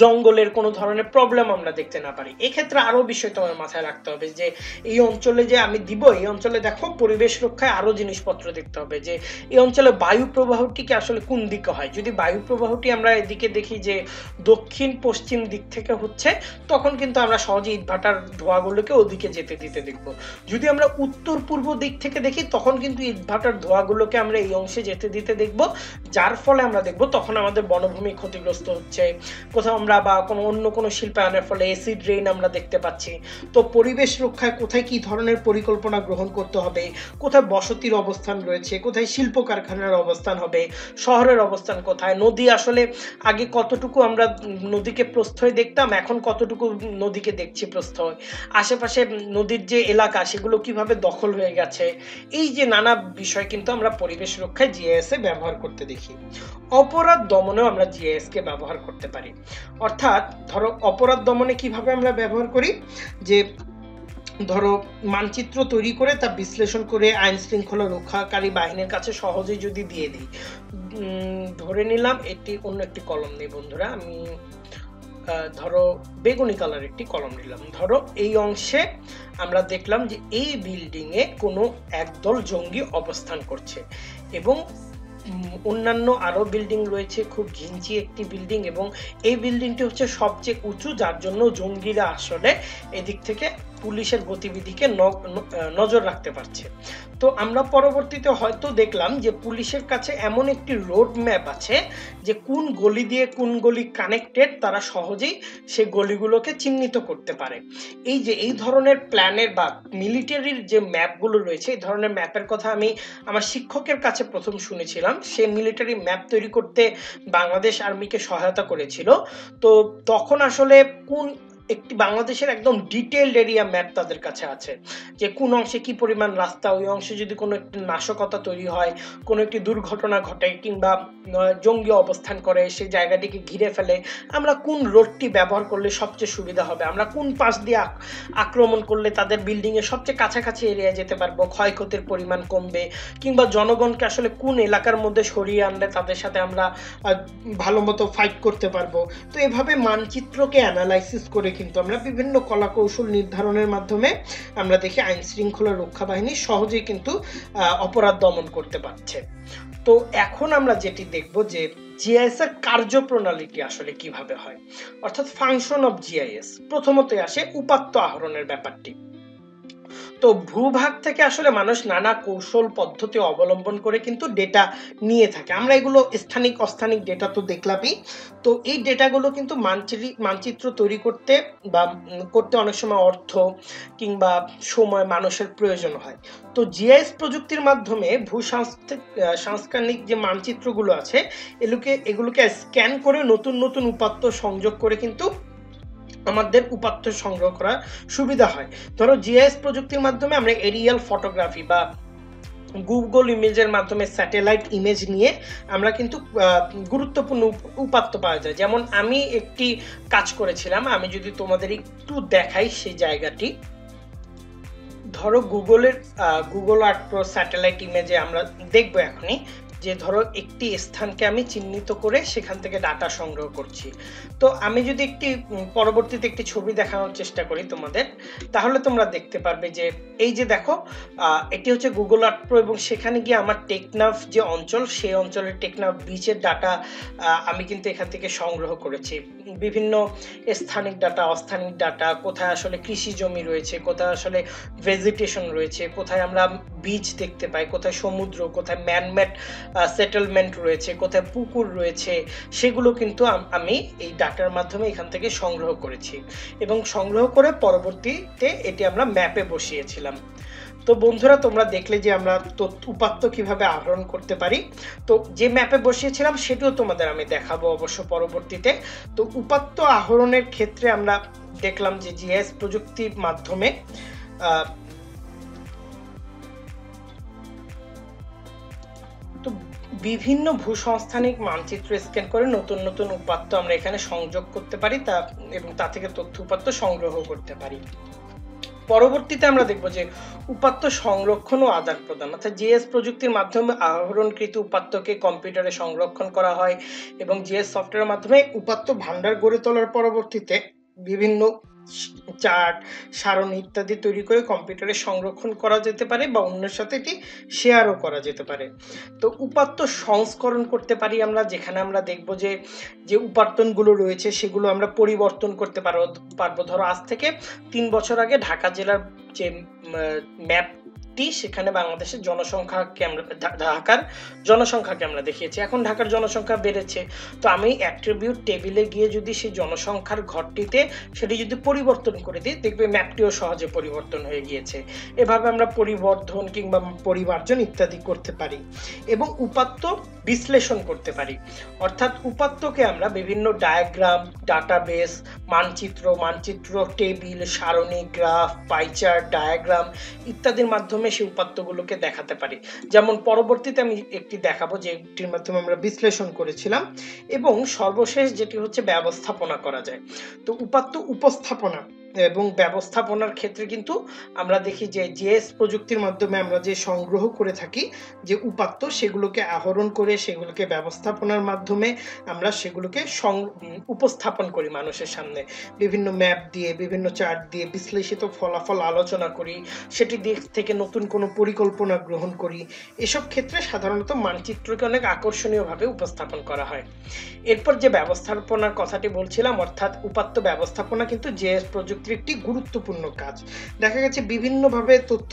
জঙ্গলের কোনো ধরনের প্রবলেম আমরা দেখতে না পারি। এক্ষেত্রে আরো বিষয় তোমার মাথায় রাখতে হবে যে এই অঞ্চলে যে আমি দিব, এই অঞ্চলে দেখো পরিবেশ রক্ষায় আরো জিনিসপত্র দেখতে হবে, যে এই অঞ্চলে বায়ু প্রবাহটি কি আসলে কোন দিকে হয়। যদি বায়ু প্রবাহটি আমরা এদিকে দেখি যে দক্ষিণ পশ্চিম দিক থেকে হচ্ছে, তখন কিন্তু আমরা সহজে ইটভাটার ধোঁয়াগুলোকে ওদিকে যেতে দিতে দেখবো। যদি আমরা উত্তর পূর্ব দিক থেকে দেখি, তখন কিন্তু ইটভাটার ধোঁয়াগুলোকে আমরা এই অংশে যেতে দিতে দেখবো, যার ফলে আমরা দেখবো তখন আমাদের বনভূমি ক্ষতিগ্রস্ত হচ্ছে কোথাও, আমরা বা কোনো অন্য কোনো শিল্পায়নের ফলে অ্যাসিড রেইন আমরা দেখতে পাচ্ছি। তো পরিবেশ রক্ষায় কোথায় কি ধরনের পরিকল্পনা গ্রহণ করতে হবে, কোথায় বসতির অবস্থান রয়েছে, কোথায় শিল্প কারখানার অবস্থান হবে, শহরের অবস্থান কোথায়, নদী আসলে আগে কতটুকু আমরা নদীকে প্রস্থয় দেখতাম, এখন কতটুকু নদীকে দেখছি প্রস্থয়, আশেপাশে নদীর যে এলাকা সেগুলো কিভাবে দখল হয়ে গেছে। এই যে নানা বিষয় কিন্তু আমরা পরিবেশ রক্ষায় জিআইএস এ ব্যবহার করতে দেখি। অপরাধ দমনেও আমরা জিআইএস কে ব্যবহার করতে পারি। অর্থাৎ ধরো অপরাধ দমনে কিভাবে আমরা ব্যবহার করি, যে ধরো মানচিত্র তৈরি করে তা বিশ্লেষণ করে আইন শৃঙ্খলা রক্ষাকারী বাহিনীর কাছে সহজেই যদি দিয়ে দিই, ধরে নিলাম এটি অন্য একটি কলম নেই বন্ধুরা, আমি ধরো বেগুনি কালার একটি কলম নিলাম, ধরো এই অংশে আমরা দেখলাম যে এই বিল্ডিং এ কোনো একদল জঙ্গি অবস্থান করছে, এবং অন্যান্য আরো বিল্ডিং রয়েছে, খুব ঘিঞ্চি একটি বিল্ডিং, এবং এই বিল্ডিংটি হচ্ছে সবচেয়ে উঁচু, যার জন্য জঙ্গিরা আসলে এদিক থেকে পুলিশের গতিবিধিকে নজর রাখতে পারছে। তো আমরা পরবর্তীতে হয়তো দেখলাম যে পুলিশের কাছে এমন একটি রোড ম্যাপ আছে যে কোন গলি দিয়ে কোন গলি কানেক্টেড, তারা সহজেই সেই গলিগুলোকে চিহ্নিত করতে পারে। এই ধরনের প্ল্যানের বা মিলিটারির যে ম্যাপগুলো রয়েছে, এই ধরনের ম্যাপের কথা আমি আমার শিক্ষকের কাছে প্রথম শুনেছিলাম। সে মিলিটারি ম্যাপ তৈরি করতে বাংলাদেশ আর্মিকে সহায়তা করেছিল। তো তখন আসলে একটি বাংলাদেশের একদম ডিটেইলড এরিয়া ম্যাপ তাদের কাছে আছে, যে কোন অংশে কি পরিমাণ রাস্তা, ওই অংশে যদি কোনো একটি নাশকতা তৈরি হয়, কোনো একটি দুর্ঘটনা ঘটে কিংবা জঙ্গি অবস্থান করে, সেই জায়গাটিকে ঘিরে ফেলে, আমরা কোন রোডটি ব্যবহার করলে সবচেয়ে সুবিধা হবে, আমরা কোন পাশ দিয়ে আক্রমণ করলে তাদের বিল্ডিং এর সবচেয়ে কাছাকাছি এরিয়া যেতে পারবো, ক্ষয়ক্ষতির পরিমাণ কমবে, কিংবা জনগণকে আসলে কোন এলাকার মধ্যে সরিয়ে আনলে তাদের সাথে আমরা ভালো মতো ফাইট করতে পারবো। তো এভাবে মানচিত্রকে অ্যানালাইসিস করে কিন্তু আমরা বিভিন্ন কলা কৌশল নির্ধারণের মাধ্যমে আমরা দেখি আইন শৃঙ্খলা রক্ষা বাহিনী সহজেই কিন্তু অপরাধ দমন করতে পারছে। তো এখন আমরা যেটি দেখব যে জিআইএস এর কার্যপ্রণালীটি আসলে কিভাবে হয়, অর্থাৎ ফাংশন অফ জিআইএস। প্রথমতই আসে উপাত্ত আহরণের ব্যাপারটি। তো ভূভাগ থেকে আসলে মানুষ নানা কৌশল পদ্ধতি অবলম্বন করে কিন্তু ডেটা নিয়ে থাকে। আমরা এগুলো স্থানিক অস্থানিক ডেটা তো দেখলামই। তো এই ডেটাগুলো কিন্তু মানচিত্র তৈরি করতে অনেক সময় অর্থ কিংবা সময় মানুষের প্রয়োজন হয়। তো জিআইএস প্রযুক্তির মাধ্যমে সাংস্কৃতিক যে মানচিত্রগুলো আছে এগুলোকে স্ক্যান করে নতুন নতুন উপাত্ত সংযোগ করে কিন্তু আমাদের উপাত্ত সংগ্রহ করা সুবিধা হয়। ধরো জিআইএস প্রযুক্তির মাধ্যমে আমরা এরিয়াল ফটোগ্রাফি বা গুগল ইমেজের মাধ্যমে স্যাটেলাইট ইমেজ নিয়ে আমরা কিন্তু গুরুত্বপূর্ণ উপাত্ত পাওয়া যায়। যেমন আমি একটি কাজ করেছিলাম, আমি যদি তোমাদের একটু দেখাই সেই জায়গাটি। ধরো গুগল আর্থ প্রো স্যাটেলাইট ইমেজে আমরা দেখবো এখনই যে ধরো একটি স্থানকে আমি চিহ্নিত করে সেখান থেকে ডাটা সংগ্রহ করছি। তো আমি যদি পরবর্তীতে একটি ছবি দেখানোর চেষ্টা করি তোমাদের, তাহলে তোমরা দেখতে পারবে যে এই যে দেখো এটি হচ্ছে গুগল আর্থ প্রো, এবং সেখানে গিয়ে আমার টেকনাফ যে অঞ্চল, সেই অঞ্চলের টেকনাফ বিচের ডাটা আমি কিন্তু এখান থেকে সংগ্রহ করেছি। বিভিন্ন স্থানিক ডাটা, অস্থানিক ডাটা, কোথায় আসলে কৃষি জমি রয়েছে, কোথায় আসলে ভেজিটেশন রয়েছে, কোথায় আমরা বিচ দেখতে পাই, কোথায় সমুদ্র, কোথায় ম্যানমেড সেটেলমেন্ট রয়েছে, কোথায় পুকুর রয়েছে, সেগুলো কিন্তু আমি এই ডাটার মাধ্যমে এখান থেকে সংগ্রহ করেছি এবং সংগ্রহ করে পরবর্তীতে এটি আমরা ম্যাপে বসিয়েছিলাম। তো বন্ধুরা, তোমরা দেখলে যে আমরা উপাত্ত কিভাবে আহরণ করতে পারি। তো যে ম্যাপে বসিয়েছিলাম সেটিও তোমাদের আমি দেখাবো অবশ্য পরবর্তীতে। তো উপাত্ত আহরণের ক্ষেত্রে আমরা দেখলাম যে জিআইএস প্রযুক্তির মাধ্যমে তো বিভিন্ন ভূসংস্থানিক মানচিত্র স্ক্যান করে নতুন নতুন উপাত্ত আমরা এখানে সংযোগ করতে পারি এবং তা থেকে তথ্য উপাত্ত সংগ্রহ করতে পারি। পরবর্তীতে আমরা দেখব যে উপাত্ত সংরক্ষণ ও আদান প্রদান, অর্থাৎ জিএস প্রযুক্তির মাধ্যমে আহরণকৃত উপাত্তকে কম্পিউটারে সংরক্ষণ করা হয় এবং জিএস সফটওয়্যারের মাধ্যমে উপাত্ত ভান্ডার গড়ে তোলার পরবর্তীতে বিভিন্ন চার্ট, সারণী ইত্যাদি তৈরি করে কম্পিউটারে সংরক্ষণ করা যেতে পারে বা অন্যের সাথে এটি শেয়ারও করা যেতে পারে। তো উপাত্ত সংস্করণ করতে পারি আমরা, যেখানে আমরা দেখব যে উপাত্তনগুলো রয়েছে সেগুলো আমরা পরিবর্তন করতে পারবো। ধরো আজ থেকে 3 বছর আগে ঢাকা জেলার যে ম্যাপ, সেখানে বাংলাদেশের ঢাকার জনসংখ্যাকে আমরা দেখিয়েছি। এখন ঢাকার জনসংখ্যা বেড়েছে, তো আমি অ্যাট্রিবিউট টেবিলে গিয়ে যদি সেই জনসংখ্যার ঘরটিতে সেটি যদি পরিবর্তন করে দিই, দেখবে ম্যাপটিও সহজে পরিবর্তন হয়ে গিয়েছে। এভাবে আমরা পরিবর্ধন কিংবা পরিমার্জন ইত্যাদি করতে পারি এবং উপাত্ত বিশ্লেষণ করতে পারি। অর্থাৎ উপাত্তকে আমরা বিভিন্ন ডায়াগ্রাম, ডাটাবেস, মানচিত্র টেবিল, সারণী, গ্রাফ, পাইচার্ট, ডায়াগ্রাম ইত্যাদির মাধ্যমে সেই উপাত্তগুলোকে দেখাতে পারি। যেমন পরবর্তীতে আমি একটি দেখাবো যেটির মাধ্যমে আমরা বিশ্লেষণ করেছিলাম। এবং সর্বশেষ যেটি হচ্ছে ব্যবস্থাপনা করা যায়। তো উপাত্ত উপস্থাপনা এবং ব্যবস্থাপনার ক্ষেত্রে কিন্তু আমরা দেখি যে জিএস প্রযুক্তির মাধ্যমে আমরা যে সংগ্রহ করে থাকি যে উপাত্ত, সেগুলোকে আহরণ করে সেগুলোকে ব্যবস্থাপনার মাধ্যমে আমরা সেগুলোকে উপস্থাপন করি মানুষের সামনে, বিভিন্ন ম্যাপ দিয়ে, বিভিন্ন চার্ট দিয়ে বিশ্লেষিত ফলাফল আলোচনা করি, সেটি দিক থেকে নতুন কোনো পরিকল্পনা গ্রহণ করি। এসব ক্ষেত্রে সাধারণত মানচিত্রকে অনেক আকর্ষণীয়ভাবে উপস্থাপন করা হয়। এরপর যে ব্যবস্থাপনার কথাটি বলছিলাম, অর্থাৎ উপাত্ত ব্যবস্থাপনা কিন্তু জিএস প্রযুক্তি প্রযুক্তির একটি গুরুত্বপূর্ণ কাজ। দেখা গেছে বিভিন্নভাবে তথ্য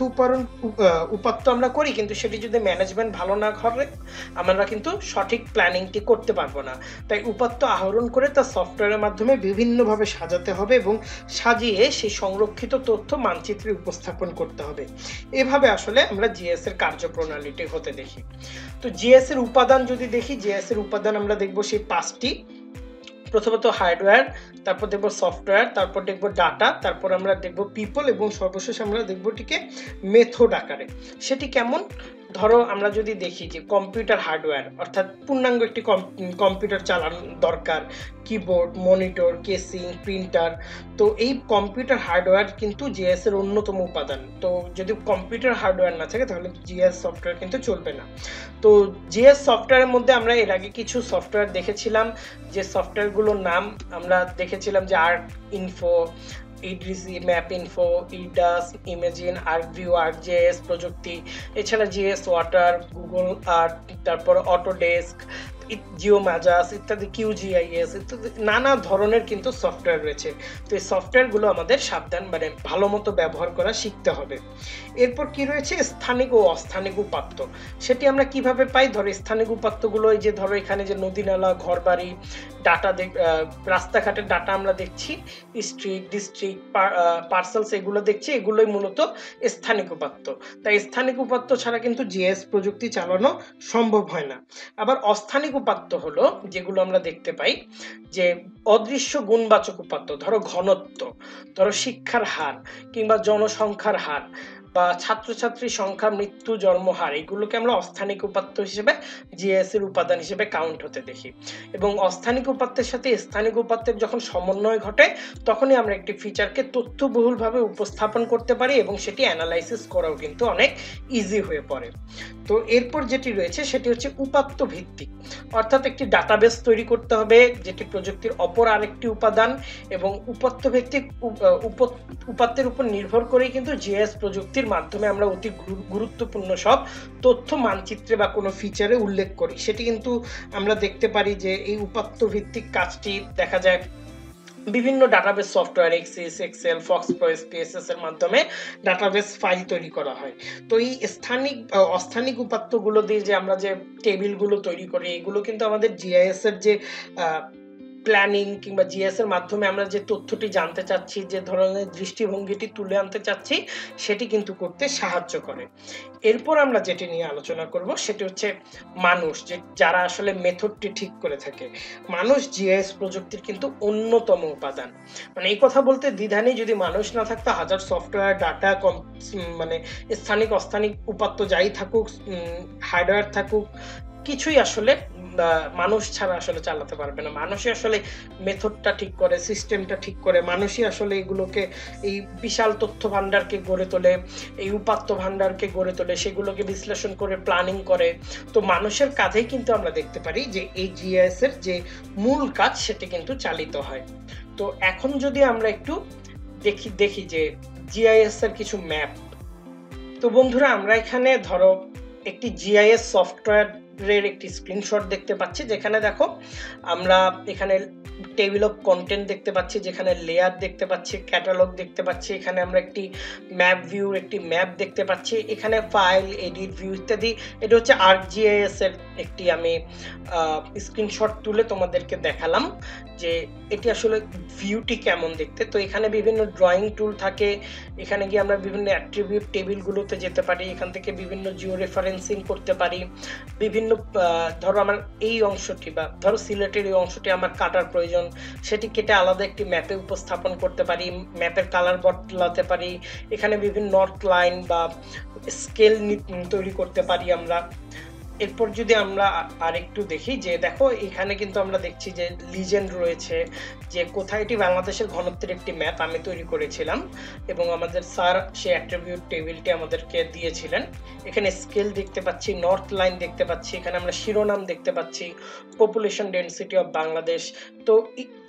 উপাত্ত আমরা করি, কিন্তু সেটি যদি ম্যানেজমেন্ট ভালো না করে আমরা কিন্তু সঠিক প্ল্যানিংটি করতে পারবো না। তাই উপাত্ত আহরণ করে তা সফটওয়্যারের মাধ্যমে বিভিন্নভাবে সাজাতে হবে এবং সাজিয়ে সেই সংরক্ষিত তথ্য মানচিত্রে উপস্থাপন করতে হবে। এভাবে আসলে আমরা জিএস এর কার্যপ্রণালীটি হতে দেখি। তো জিএস এর উপাদান যদি দেখি, জিএস এর উপাদান আমরা দেখব সেই 5টি। প্রথমত হার্ডওয়্যার, তারপর দেখব সফটওয়্যার, তারপর দেখব ডাটা, তারপর আমরা দেখব পিপল এবং সর্বশেষ আমরা দেখব এটিকে মেথড আকারে। সেটি কেমন? ধরো আমরা যদি দেখি যে কম্পিউটার হার্ডওয়্যার অর্থাৎ পূর্ণাঙ্গ একটি কম্পিউটার চালানো দরকার, কিবোর্ড, মনিটর, কেসিং, প্রিন্টার। তো এই কম্পিউটার হার্ডওয়্যার কিন্তু জিএস এর অন্যতম উপাদান। তো যদি কম্পিউটার হার্ডওয়্যার না থাকে তাহলে জিএস সফটওয়্যার কিন্তু চলবে না। তো জিএস সফটওয়্যারের মধ্যে আমরা এর আগে কিছু সফটওয়্যার দেখেছিলাম, যে সফটওয়্যারগুলোর নাম আমরা দেখেছিলাম যে আর্ক ইনফো, ইডিসি, Map Info, ERDAS, Imagine, ArcView, ArcGIS প্রযুক্তি, এছাড়া জিএস ওয়াটার, গুগল আর্থ, তারপর অটোডেস্ক, জিওমাজাস ইত্যাদি, কিউজিআইএস ইত্যাদি নানা ধরনের কিন্তু সফটওয়্যার রয়েছে। তো এই সফটওয়্যারগুলো আমাদের সাবধান মানে ভালো মতো ব্যবহার করা শিখতে হবে। এরপর কি রয়েছে? স্থানিক ও অস্থানিক উপাত্ত। সেটি আমরা কিভাবে পাই? ধরো স্থানিক উপাত্তগুলো এই যে ধরো এখানে যে নদী নালা, ঘরবাড়ি, ডাটা, রাস্তাঘাটের ডাটা আমরা দেখছি, স্ট্রিট, ডিস্ট্রিক্ট, পার্সেলস এগুলো দেখছি, এগুলোই মূলত স্থানিক উপাত্ত। তাই স্থানিক উপাত্ত ছাড়া কিন্তু জিএস প্রযুক্তি চালানো সম্ভব হয় না। আবার অস্থানিক উপাত্ত হলো যেগুলো আমরা দেখতে পাই যে অদৃশ্য গুণবাচক উপাত্ত, ধরো ঘনত্ব, ধরো শিক্ষার হার কিংবা জনসংখ্যার হার বা ছাত্রছাত্রী সংখ্যা, মৃত্যু, জন্মহার, এগুলোকে আমরা অস্থানিক উপাত্ত হিসেবে জিএস এর উপাদান হিসেবে কাউন্ট হতে দেখি। এবং অস্থানিক উপাত্তের সাথে স্থানিক উপাত্তের যখন সমন্বয় ঘটে তখনই আমরা একটি ফিচারকে তথ্যবহুলভাবে উপস্থাপন করতে পারি এবং সেটি অ্যানালাইসিস করাও কিন্তু অনেক ইজি হয়ে পড়ে। তো এরপর যেটি রয়েছে সেটি হচ্ছে উপাত্ত ভিত্তিক, অর্থাৎ একটি ডাটাবেস তৈরি করতে হবে যেটি প্রযুক্তির অপর আরেকটি উপাদান, এবং উপাত্ত ভিত্তিক উপাত্তের উপর নির্ভর করেই কিন্তু জিএস প্রযুক্তির মাধ্যমে আমরা অতি গুরুত্বপূর্ণ সব তথ্য মানচিত্রে বা কোনো ফিচারে উল্লেখ করি। সেটি কিন্তু আমরা দেখতে পারি যে এই উপাত্ত ভিত্তিক কাজটি দেখা যায় বিভিন্ন database software, Access, Excel, FoxPro, SPSS এর মাধ্যমে ডাটাবেস ফাইল তৈরি করা হয়। তো এই অস্থানিক উপাত্তগুলো দিয়ে যে আমরা যে টেবিলগুলো তৈরি করি, এগুলো কিন্তু আমাদের জিআইএস এর যে প্ল্যানিং কিংবা জিএস এর মাধ্যমে আমরা যে তথ্যটি জানতে চাচ্ছি, যে ধরনের দৃষ্টিভঙ্গিটি তুলে আনতে চাচ্ছি, সেটি কিন্তু করতে সাহায্য করে। এরপর আমরা যেটি নিয়ে আলোচনা করব সেটি হচ্ছে মানুষ, যে যারা আসলে মেথডটি ঠিক করে থাকে। মানুষ জিআইএস প্রযুক্তির কিন্তু অন্যতম উপাদান। মানে এই কথা বলতে দ্বিধা নেই, যদি মানুষ না থাকতো হাজার সফটওয়্যার, ডাটা, মানে স্থানিক অস্থানিক উপাত্ত যাই থাকুক, হার্ডওয়্যার থাকুক, কিছুই আসলে মানুষ ছাড়া আসলে চালাতে পারবে না। মানুষই আসলে মেথডটা ঠিক করে, সিস্টেমটা ঠিক করে, মানুষই আসলে এগুলোকে, এই বিশাল তথ্য ভান্ডারকে গড়ে তোলে, এই উপাত্ত ভান্ডারকে গড়ে তোলে, সেগুলোকে বিশ্লেষণ করে প্ল্যানিং করে। তো মানুষের কাজেই কিন্তু আমরা দেখতে পারি যে এই জিআইএস এর যে মূল কাজ সেটি কিন্তু চালিত হয়। তো এখন যদি আমরা একটু দেখি যে জিআইএস এর কিছু ম্যাপ। তো বন্ধুরা আমরা এখানে ধরো একটি জিআইএস সফটওয়্যারের একটি স্ক্রিনশট দেখতে পাচ্ছি, যেখানে দেখো আমরা এখানে টেবিল অফ কন্টেন্ট দেখতে পাচ্ছি, যেখানে লেয়ার দেখতে পাচ্ছি, ক্যাটালগ দেখতে পাচ্ছি, এখানে আমরা একটি ম্যাপ ভিউ, একটি ম্যাপ দেখতে পাচ্ছি, এখানে ফাইল, এডিট, ভিউ ইত্যাদি। এটা হচ্ছে আর্কজিআইএস এর একটি আমি স্ক্রিনশট তুলে তোমাদেরকে দেখালাম যে এটি আসলে ভিউটি কেমন দেখতে। তো এখানে বিভিন্ন ড্রয়িং টুল থাকে, এখানে গিয়ে আমরা বিভিন্ন অ্যাট্রিবিউট টেবিলগুলোতে যেতে পারি, এখান থেকে বিভিন্ন জিও রেফারেন্সিং করতে পারি, বিভিন্ন ধরো আমার এই অংশটি বা ধরো সিলেটের এই অংশটি আমার কাটার প্রয়োজন, সেটি কেটে আলাদা একটি ম্যাপে উপস্থাপন করতে পারি, ম্যাপের কালার বদলাতে পারি, এখানে বিভিন্ন নর্থ লাইন বা স্কেল তৈরি করতে পারি আমরা। এরপর যদি আমরা আরেকটু দেখি যে দেখো এখানে কিন্তু আমরা দেখছি যে লিজেন্ড রয়েছে, যে কোথায় এটি বাংলাদেশের ঘনত্বের একটি ম্যাপ আমি তৈরি করেছিলাম এবং আমাদের স্যার সেই অ্যাট্রিবিউট টেবিলটি আমাদেরকে দিয়েছিলেন। এখানে স্কেল দেখতে পাচ্ছি, নর্থ লাইন দেখতে পাচ্ছি, এখানে আমরা শিরোনাম দেখতে পাচ্ছি, পপুলেশন ডেনসিটি অফ বাংলাদেশ, তো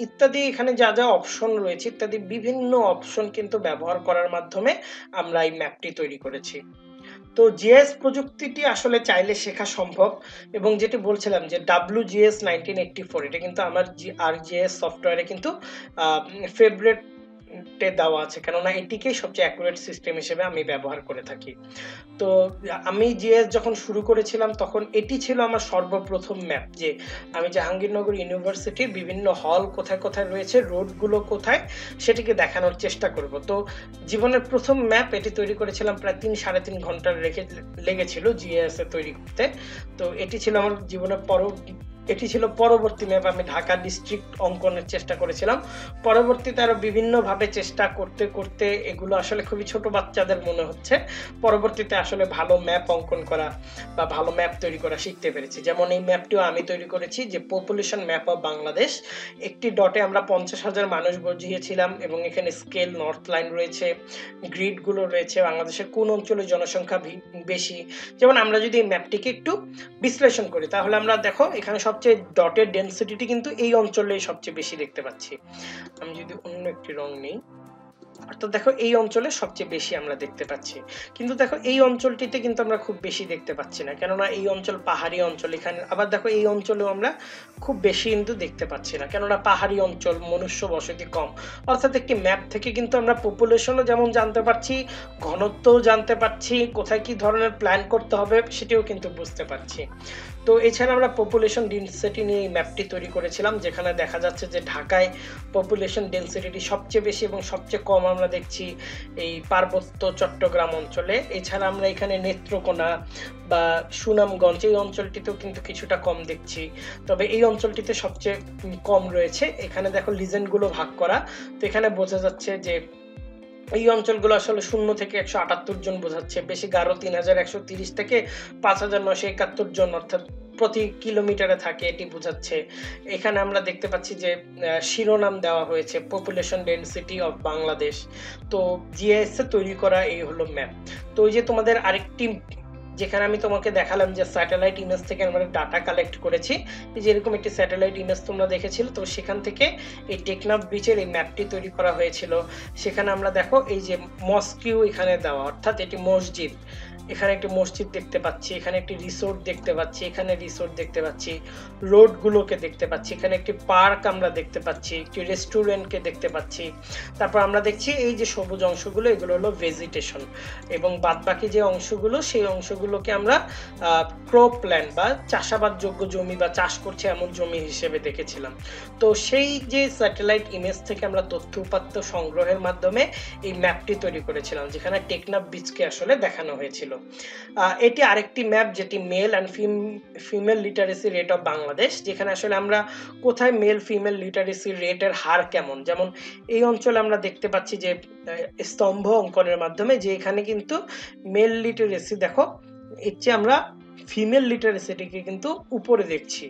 ইত্যাদি। এখানে যা যা অপশন রয়েছে ইত্যাদি বিভিন্ন অপশন কিন্তু ব্যবহার করার মাধ্যমে আমরা এই ম্যাপটি তৈরি করেছি। তো জিএস প্রযুক্তিটি আসলে চাইলে শেখা সম্ভব, এবং যেটি বলছিলাম যে WGS 1984 এটা কিন্তু আমার আরজিএস সফটওয়্যারে কিন্তু ফেভারিট চার্টে দেওয়া আছে, কেননা এটিকেই সবচেয়ে অ্যাকুরেট সিস্টেম হিসেবে আমি ব্যবহার করে থাকি। তো আমি জিএস যখন শুরু করেছিলাম তখন এটি ছিল আমার সর্বপ্রথম ম্যাপ, যে আমি জাহাঙ্গীরনগর ইউনিভার্সিটির বিভিন্ন হল কোথায় কোথায় রয়েছে, রোডগুলো কোথায়, সেটিকে দেখানোর চেষ্টা করব। তো জীবনের প্রথম ম্যাপ এটি তৈরি করেছিলাম, প্রায় 3-3.5 ঘন্টা লেগেছিল জিএস এ তৈরি করতে। তো এটি ছিল আমার জীবনের এটি ছিল পরবর্তী ম্যাপ। আমি ঢাকা ডিস্ট্রিক্ট অঙ্কনের চেষ্টা করেছিলাম। পরবর্তীতে আরো বিভিন্ন ভাবে চেষ্টা করতে করতে এগুলো আসলে খুবই ছোট বাচ্চাদের মনে হচ্ছে, পরবর্তীতে আসলে ভালো ম্যাপ অঙ্কন করা বা ভালো ম্যাপ তৈরি করা শিখতে পেরেছি। যেমন এই ম্যাপটিও আমি তৈরি করেছি, যে পপুলেশন ম্যাপ অফ বাংলাদেশ। একটি ডটে আমরা 50,000 মানুষ বুঝিয়েছিলাম, এবং এখানে স্কেল নর্থ লাইন রয়েছে, গ্রিড গুলো রয়েছে, বাংলাদেশের কোন অঞ্চলে জনসংখ্যা বেশি। যেমন আমরা যদি এই ম্যাপটিকে একটু বিশ্লেষণ করি, তাহলে আমরা দেখো এখানে সবচেয়ে ডটের ডেনসিটি কিন্তু এই অঞ্চলেই সবচেয়ে বেশি দেখতে পাচ্ছি। আমি যদি অন্য একটি রং নেই, অর্থাৎ দেখো এই অঞ্চলে সবচেয়ে বেশি আমরা দেখতে পাচ্ছি। কিন্তু দেখো এই অঞ্চলটিতে কিন্তু আমরা খুব বেশি দেখতে পাচ্ছি না, কেননা এই অঞ্চল পাহাড়ি অঞ্চল। এখানে আবার দেখো এই অঞ্চলেও আমরা খুব বেশি কিন্তু দেখতে পাচ্ছি না, কেননা পাহাড়ি অঞ্চল, মনুষ্য বসতি কম। অর্থাৎ একটি ম্যাপ থেকে কিন্তু আমরা পপুলেশনও যেমন জানতে পারছি, ঘনত্বও জানতে পারছি, কোথায় কি ধরনের প্ল্যান করতে হবে সেটিও কিন্তু বুঝতে পারছি। তো এছাড়া আমরা পপুলেশন ডেনসিটি নিয়ে এই ম্যাপটি তৈরি করেছিলাম, যেখানে দেখা যাচ্ছে যে ঢাকায় পপুলেশন ডেনসিটি সবচেয়ে বেশি এবং সবচেয়ে কম আমরা দেখছি এই পার্বত্য চট্টগ্রাম অঞ্চলে। এছাড়া আমরা এখানে নেত্রকোনা বা সুনামগঞ্জ এই অঞ্চলটিতেও কিন্তু কিছুটা কম দেখছি, তবে এই অঞ্চলটিতে সবচেয়ে কম রয়েছে। এখানে দেখো লিজেন্ড গুলো ভাগ করা, তো এখানে বোঝা যাচ্ছে যে এই অঞ্চলগুলো আসলে 0 থেকে 178 জন বোঝাচ্ছে, বেশি গারো 3130 থেকে 5971 জন অর্থাৎ প্রতি কিলোমিটারে থাকে, এটি বোঝাচ্ছে। এখানে আমরা দেখতে পাচ্ছি যে শিরোনাম দেওয়া হয়েছে পপুলেশন ডেনসিটি অফ বাংলাদেশ। তো জিআইএস এ তৈরি করা এই হলো ম্যাপ। তো ওই যে তোমাদের আরেকটি, যেখানে আমি তোমাকে দেখালাম যে স্যাটেলাইট ইমেজ থেকে আমরা ডাটা কালেক্ট করেছি, যেরকম একটি স্যাটেলাইট ইমেজ তোমরা দেখেছিলে, তো সেখান থেকে এই টেকনাফ বিচের এই ম্যাপটি তৈরি করা হয়েছিল। সেখানে আমরা দেখো এই যে মস্কিউ এখানে দেওয়া, অর্থাৎ এটি মসজিদ, এখানে একটি মসজিদ দেখতে পাচ্ছি, এখানে একটি রিসোর্ট দেখতে পাচ্ছি, এখানে রিসোর্ট দেখতে পাচ্ছি, রোড গুলোকে দেখতে পাচ্ছি, এখানে একটি পার্ক আমরা দেখতে পাচ্ছি, একটি রেস্টুরেন্টকে দেখতে পাচ্ছি। তারপর আমরা দেখছি এই যে সবুজ অংশগুলো, এগুলো হলো ভেজিটেশন, এবং বাদ বাকি যে অংশগুলো, সেই অংশগুলোকে আমরা ক্রপ ল্যান্ড বা চাষাবাদযোগ্য জমি বা চাষ করছে এমন জমি হিসেবে দেখেছিলাম। তো সেই যে স্যাটেলাইট ইমেজ থেকে আমরা তথ্য উপাত্ত সংগ্রহের মাধ্যমে এই ম্যাপটি তৈরি করেছিলাম, যেখানে টেকনাফ বিচকে আসলে দেখানো হয়েছিল। এটি আরেকটি ম্যাপ, যেটি male and female literacy rate of Bangladesh, যেখানে আসলে আমরা কোথায় মেল ফিমেল লিটারেসি রেটের হার কেমন। যেমন এই অঞ্চলে আমরা দেখতে পাচ্ছি যে স্তম্ভ অঙ্কনের মাধ্যমে যে এখানে কিন্তু মেল লিটারেসি দেখো এর চেয়ে আমরা ফিমেল লিটারেসিটিকে কিন্তু উপরে দেখছি।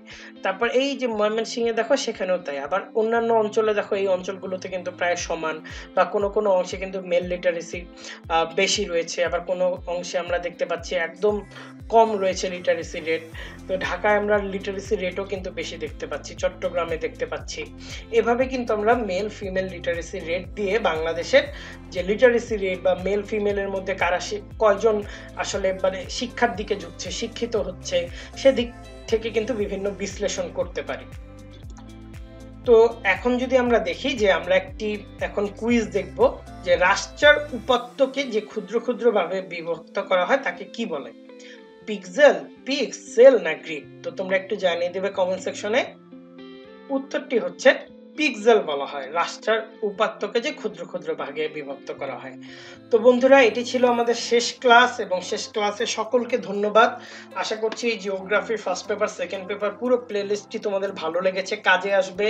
তারপর এই যে ময়মনসিংহে দেখো সেখানেও তাই, আবার অন্যান্য অঞ্চলে দেখো এই অঞ্চলগুলোতে কিন্তু প্রায় সমান, বা কোনো কোনো অংশে কিন্তু মেল লিটারেসি বেশি রয়েছে, আবার কোনো অংশে আমরা দেখতে পাচ্ছি একদম কম রয়েছে লিটারেসি রেট। তো ঢাকায় আমরা লিটারেসি রেটও কিন্তু বেশি দেখতে পাচ্ছি, চট্টগ্রামে দেখতে পাচ্ছি। এভাবে কিন্তু আমরা মেল ফিমেল লিটারেসি রেট দিয়ে বাংলাদেশের যে লিটারেসি রেট বা মেল ফিমেলের মধ্যে কারা কয়জন আসলে মানে শিক্ষার দিকে ঝুঁকছে, শিক্ষিত হচ্ছে, সেদিক থেকে কিন্তু বিভিন্ন বিশ্লেষণ করতে পারি। তো এখন যদি আমরা দেখি যে আমরা একটি এখন কুইজ দেখব, যে রাস্টার উপাত্তকে যে ক্ষুদ্র ক্ষুদ্র ভাবে বিভক্ত করা হয় তাকে কি বলে? পিক্সেল, পিক্সেল না গ্রিড? তো তোমরা একটু জানিয়ে দেবে কমেন্ট সেকশনে। উত্তরটি হচ্ছে পিক্সেল বলা হয় রাস্টার উপাত্তকে যে ক্ষুদ্র ক্ষুদ্র ভাগে বিভক্ত করা হয়। তো বন্ধুরা, এটি ছিল আমাদের শেষ ক্লাস, এবং শেষ ক্লাসে সকলকে ধন্যবাদ। আশা করছি এই geography first paper second paper পুরো প্লেলিস্টটি তোমাদের ভালো লেগেছে, কাজে আসবে।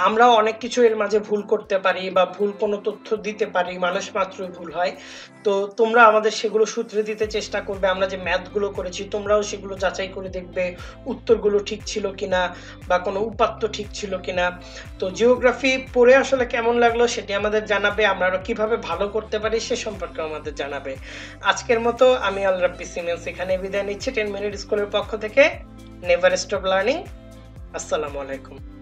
আমরাও অনেক কিছু এর মাঝে ভুল করতে পারি বা ভুল কোনো তথ্য দিতে পারি, মানুষ মাত্রই ভুল হয়। তো তোমরা আমাদের সেগুলো সূত্রে দিতে চেষ্টা করবে। আমরা যে ম্যাথগুলো করেছি তোমরাও সেগুলো যাচাই করে দেখবে উত্তরগুলো ঠিক ছিল কিনা বা কোনো উপাত্ত ঠিক ছিল কিনা। তো জিওগ্রাফি পড়ে আসলে কেমন লাগলো সেটি আমাদের জানাবে, আমরা আরো কিভাবে ভালো করতে পারি সে সম্পর্কে আমাদের জানাবে। আজকের মতো আমি আল রাব্বি সিমেন্স এখানে বিদায় নিচ্ছি 10 মিনিট স্কুলের পক্ষ থেকে। Never stop learning. আসসালামু আলাইকুম।